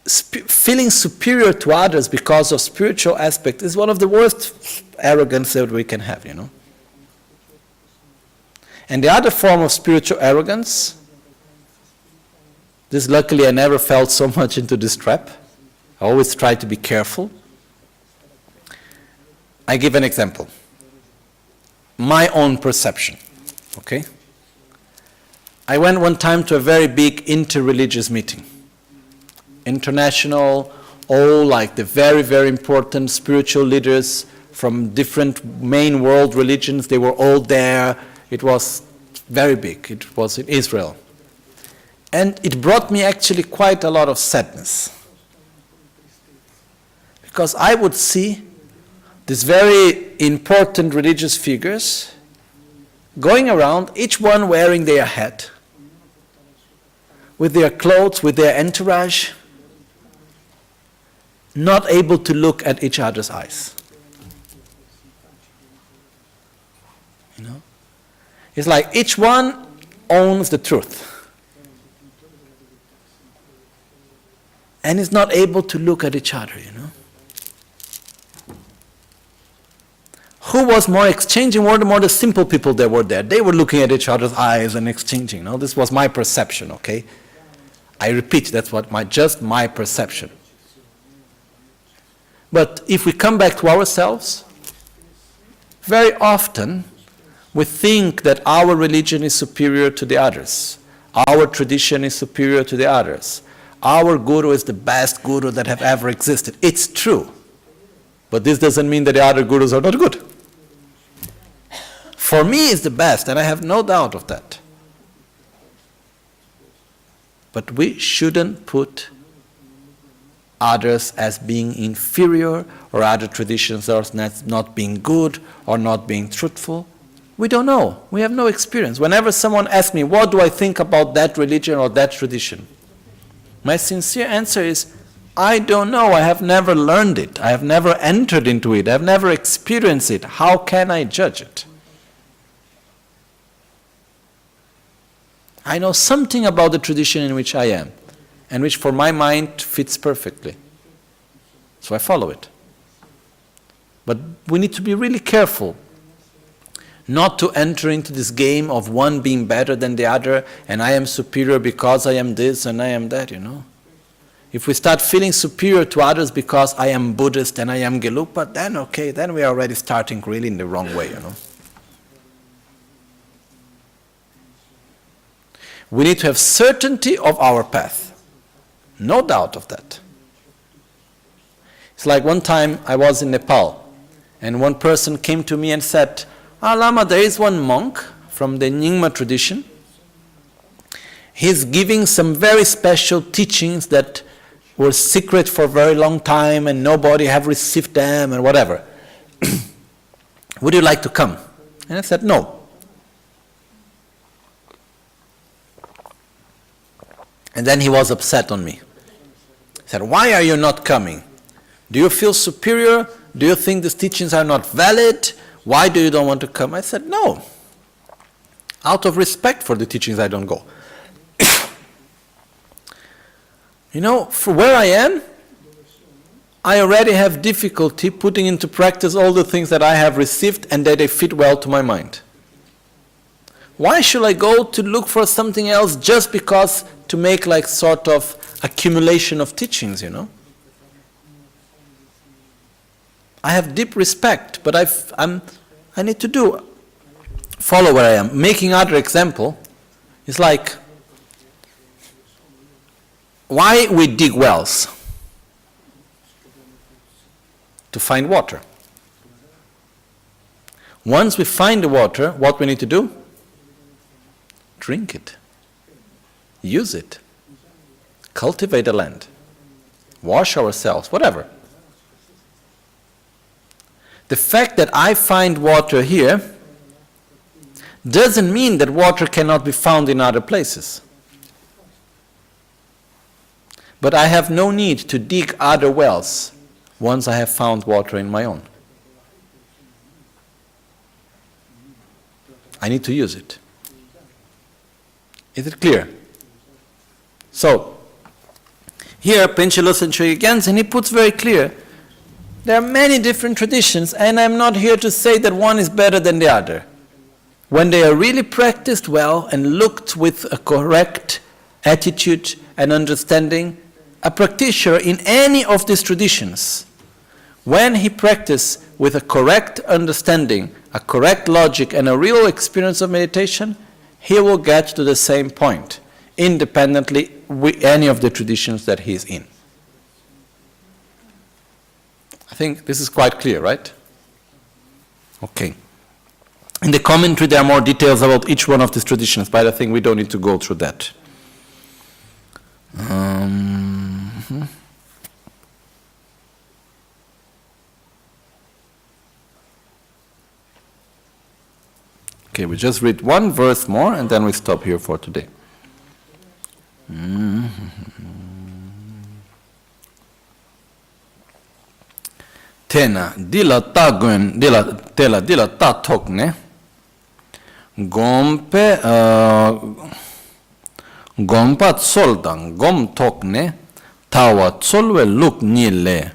feeling superior to others because of spiritual aspect is one of the worst arrogance that we can have, you know. And the other form of spiritual arrogance, this luckily I never fell so much into this trap. I always try to be careful. I give an example. My own perception, okay? I went one time to a very big inter-religious meeting. International, all like the very, very important spiritual leaders from different main world religions, they were all there. It was very big. It was in Israel. And it brought me actually quite a lot of sadness. Because I would see these very important religious figures going around, each one wearing their hat, with their clothes, with their entourage, not able to look at each other's eyes. You know? It's like each one owns the truth. And is not able to look at each other, you know. Who was more exchanging? More the simple people that were there. They were looking at each other's eyes and exchanging. You know? This was my perception, okay? I repeat, that's what just my perception. But if we come back to ourselves, very often we think that our religion is superior to the others. Our tradition is superior to the others. Our guru is the best guru that have ever existed. It's true. But this doesn't mean that the other gurus are not good. For me, it's the best, and I have no doubt of that. But we shouldn't put others as being inferior, or other traditions as not being good or not being truthful. We don't know. We have no experience. Whenever someone asks me, what do I think about that religion or that tradition? My sincere answer is, I don't know. I have never learned it. I have never entered into it. I have never experienced it. How can I judge it? I know something about the tradition in which I am, and which for my mind fits perfectly. So I follow it. But we need to be really careful not to enter into this game of one being better than the other, and I am superior because I am this and I am that, you know. If we start feeling superior to others because I am Buddhist and I am Gelugpa, then okay, then we are already starting really in the wrong way, you know. We need to have certainty of our path. No doubt of that. It's like one time I was in Nepal, and one person came to me and said, Lama, there is one monk from the Nyingma tradition. He's giving some very special teachings that were secret for a very long time and nobody have received them and whatever. Would you like to come? And I said, no. And then he was upset on me. He said, why are you not coming? Do you feel superior? Do you think these teachings are not valid? Why do you don't want to come? I said, no. Out of respect for the teachings, I don't go. You know, for where I am, I already have difficulty putting into practice all the things that I have received and that they fit well to my mind. Why should I go to look for something else just because to make like sort of accumulation of teachings, you know? I have deep respect, but I need to follow where I am. Making other example is like, why we dig wells? To find water. Once we find the water, what we need to do? Drink it. Use it. Cultivate the land. Wash ourselves, whatever. The fact that I find water here doesn't mean that water cannot be found in other places. But I have no need to dig other wells once I have found water in my own. I need to use it. Is it clear? So, here, Panchen Losang Chöky Gyaltsen, he puts very clear, there are many different traditions, and I'm not here to say that one is better than the other. When they are really practiced well and looked with a correct attitude and understanding, a practitioner in any of these traditions, when he practices with a correct understanding, a correct logic, and a real experience of meditation, he will get to the same point, independently with any of the traditions that he is in. I think this is quite clear, right? Okay. In the commentary there are more details about each one of these traditions, but I think we don't need to go through that. Okay, we just read one verse more and then we stop here for today. Tena dila tagun dila ta tokne gompe gompat soldang gom tokne tawa solwe luk nile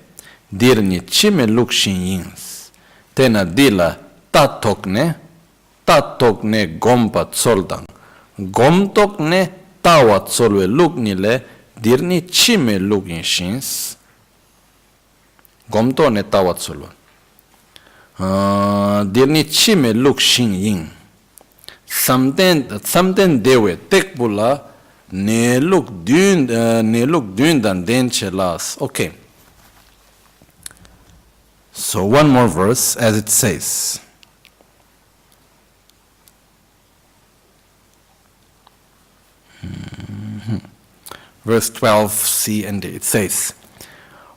dirni chime luk shinyins. Tena dila ta tokne gompat soldang gom tokne tawa solwe luk nile dirni chime luk shins. Gomto ne tawat solwa. Dirni chime luk shin yin. Samden dewe tekbula ne luk dun dan den chelas. Okay. So one more verse as it says. Verse 12c and d. It says,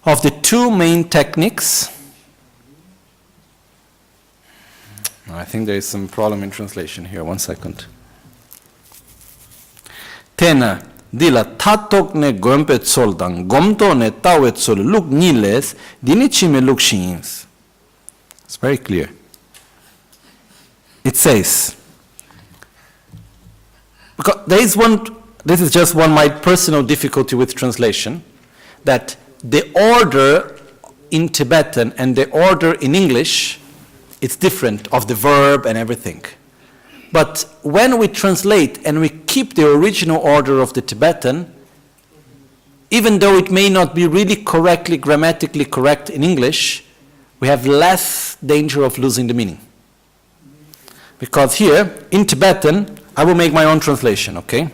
of the two main techniques, I think there is some problem in translation here, 1 second. Tena dila tatok ne gompet soldang gomto ne tawet sol luk niles dinichime luk shins. It's very clear. It says, because there is this is just my personal difficulty with translation, that the order in Tibetan and the order in English, it's different of the verb and everything. But when we translate and we keep the original order of the Tibetan, even though it may not be really correctly, grammatically correct in English, we have less danger of losing the meaning. Because here, in Tibetan, I will make my own translation, okay?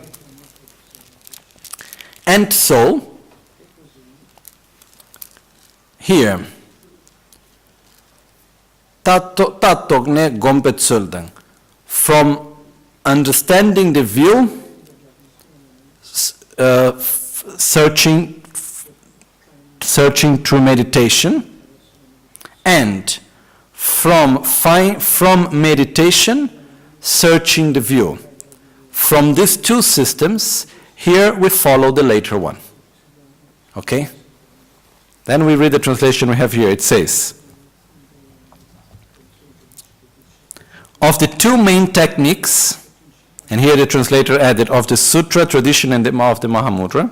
And so, here, tatogne gompet suldang, from understanding the view, searching through meditation, and from meditation, searching the view. From these two systems, here we follow the later one. Okay? Then we read the translation we have here. It says, of the two main techniques, and here the translator added, of the Sutra tradition and of the Mahamudra,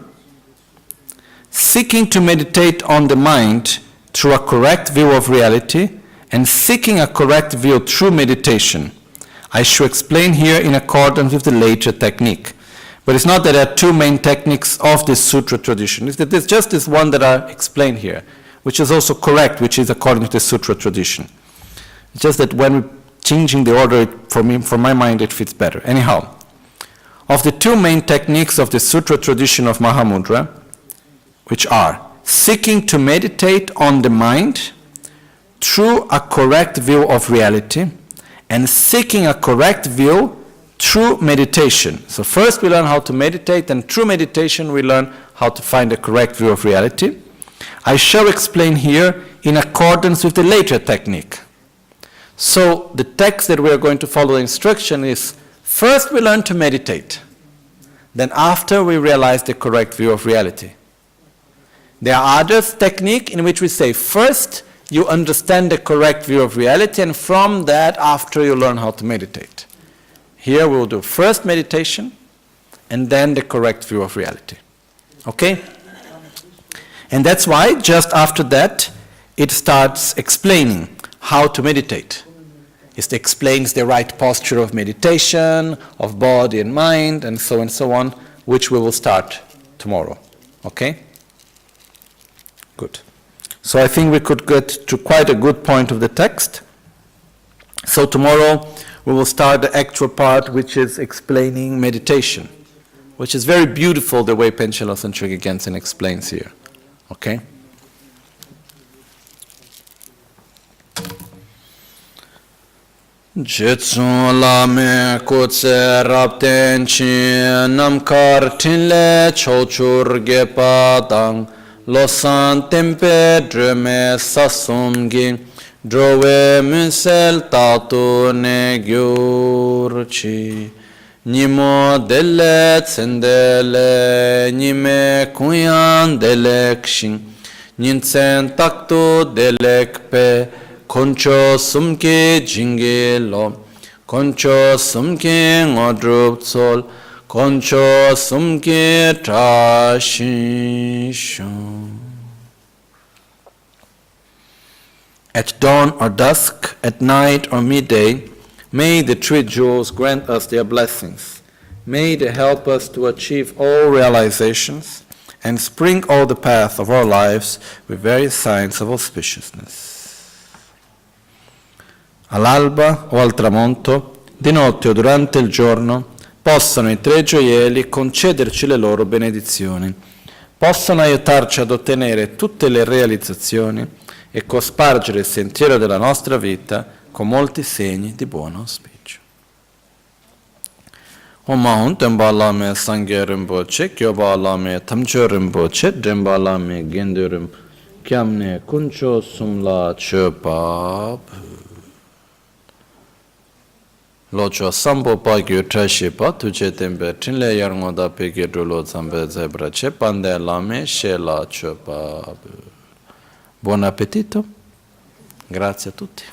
seeking to meditate on the mind through a correct view of reality and seeking a correct view through meditation, I shall explain here in accordance with the later technique. But it's not that there are two main techniques of this Sutra tradition. It's that there's just this one that I explained here, which is also correct, which is according to the Sutra tradition. It's just that when we're changing the order, for my mind, it fits better. Anyhow, of the two main techniques of the Sutra tradition of Mahamudra, which are seeking to meditate on the mind through a correct view of reality and seeking a correct view through meditation. So first we learn how to meditate, and through meditation we learn how to find a correct view of reality. I shall explain here in accordance with the later technique. So the text that we are going to follow the instruction is, first we learn to meditate. Then after we realize the correct view of reality. There are other techniques in which we say, first you understand the correct view of reality, and from that after you learn how to meditate. Here we will do first meditation, and then the correct view of reality. Okay? And that's why just after that it starts explaining how to meditate. It explains the right posture of meditation, of body and mind, and so on, which we will start tomorrow. Okay? Good. So I think we could get to quite a good point of the text. So tomorrow we will start the actual part, which is explaining meditation, which is very beautiful the way Panchen Losang Chöky Gyaltsen explains here. Okay? Jetsun lame kutse rapten chi namkar tinle chochur gepa dang losan tempe dreme sasumgi drove munsel tatu ne gyurchi nimo delle tsendele nime kuyan delekshin ninsen taktu delekpe Concho sumke jingelo, concho sumke ngodrup sol, concho sumke trashisho. At dawn or dusk, at night or midday, may the three jewels grant us their blessings. May they help us to achieve all realizations and sprinkle all the path of our lives with various signs of auspiciousness. All'alba o al tramonto, di notte o durante il giorno, possano i tre gioielli concederci le loro benedizioni, possano aiutarci ad ottenere tutte le realizzazioni e cospargere il sentiero della nostra vita con molti segni di buon auspicio. Om Temba Lama Sangye Rinpoche, Kyoba Lama Tamcho Rinpoche, Demba Lama Gende Rinpoche, Kyamne Kuncho Sumla Chöpa. Locho sambo pa gyu trashi pa tuje tembe trinley yarngoda peke drolo zambe zebra che pande lame shela chopa. Buon appetito. Grazie a tutti.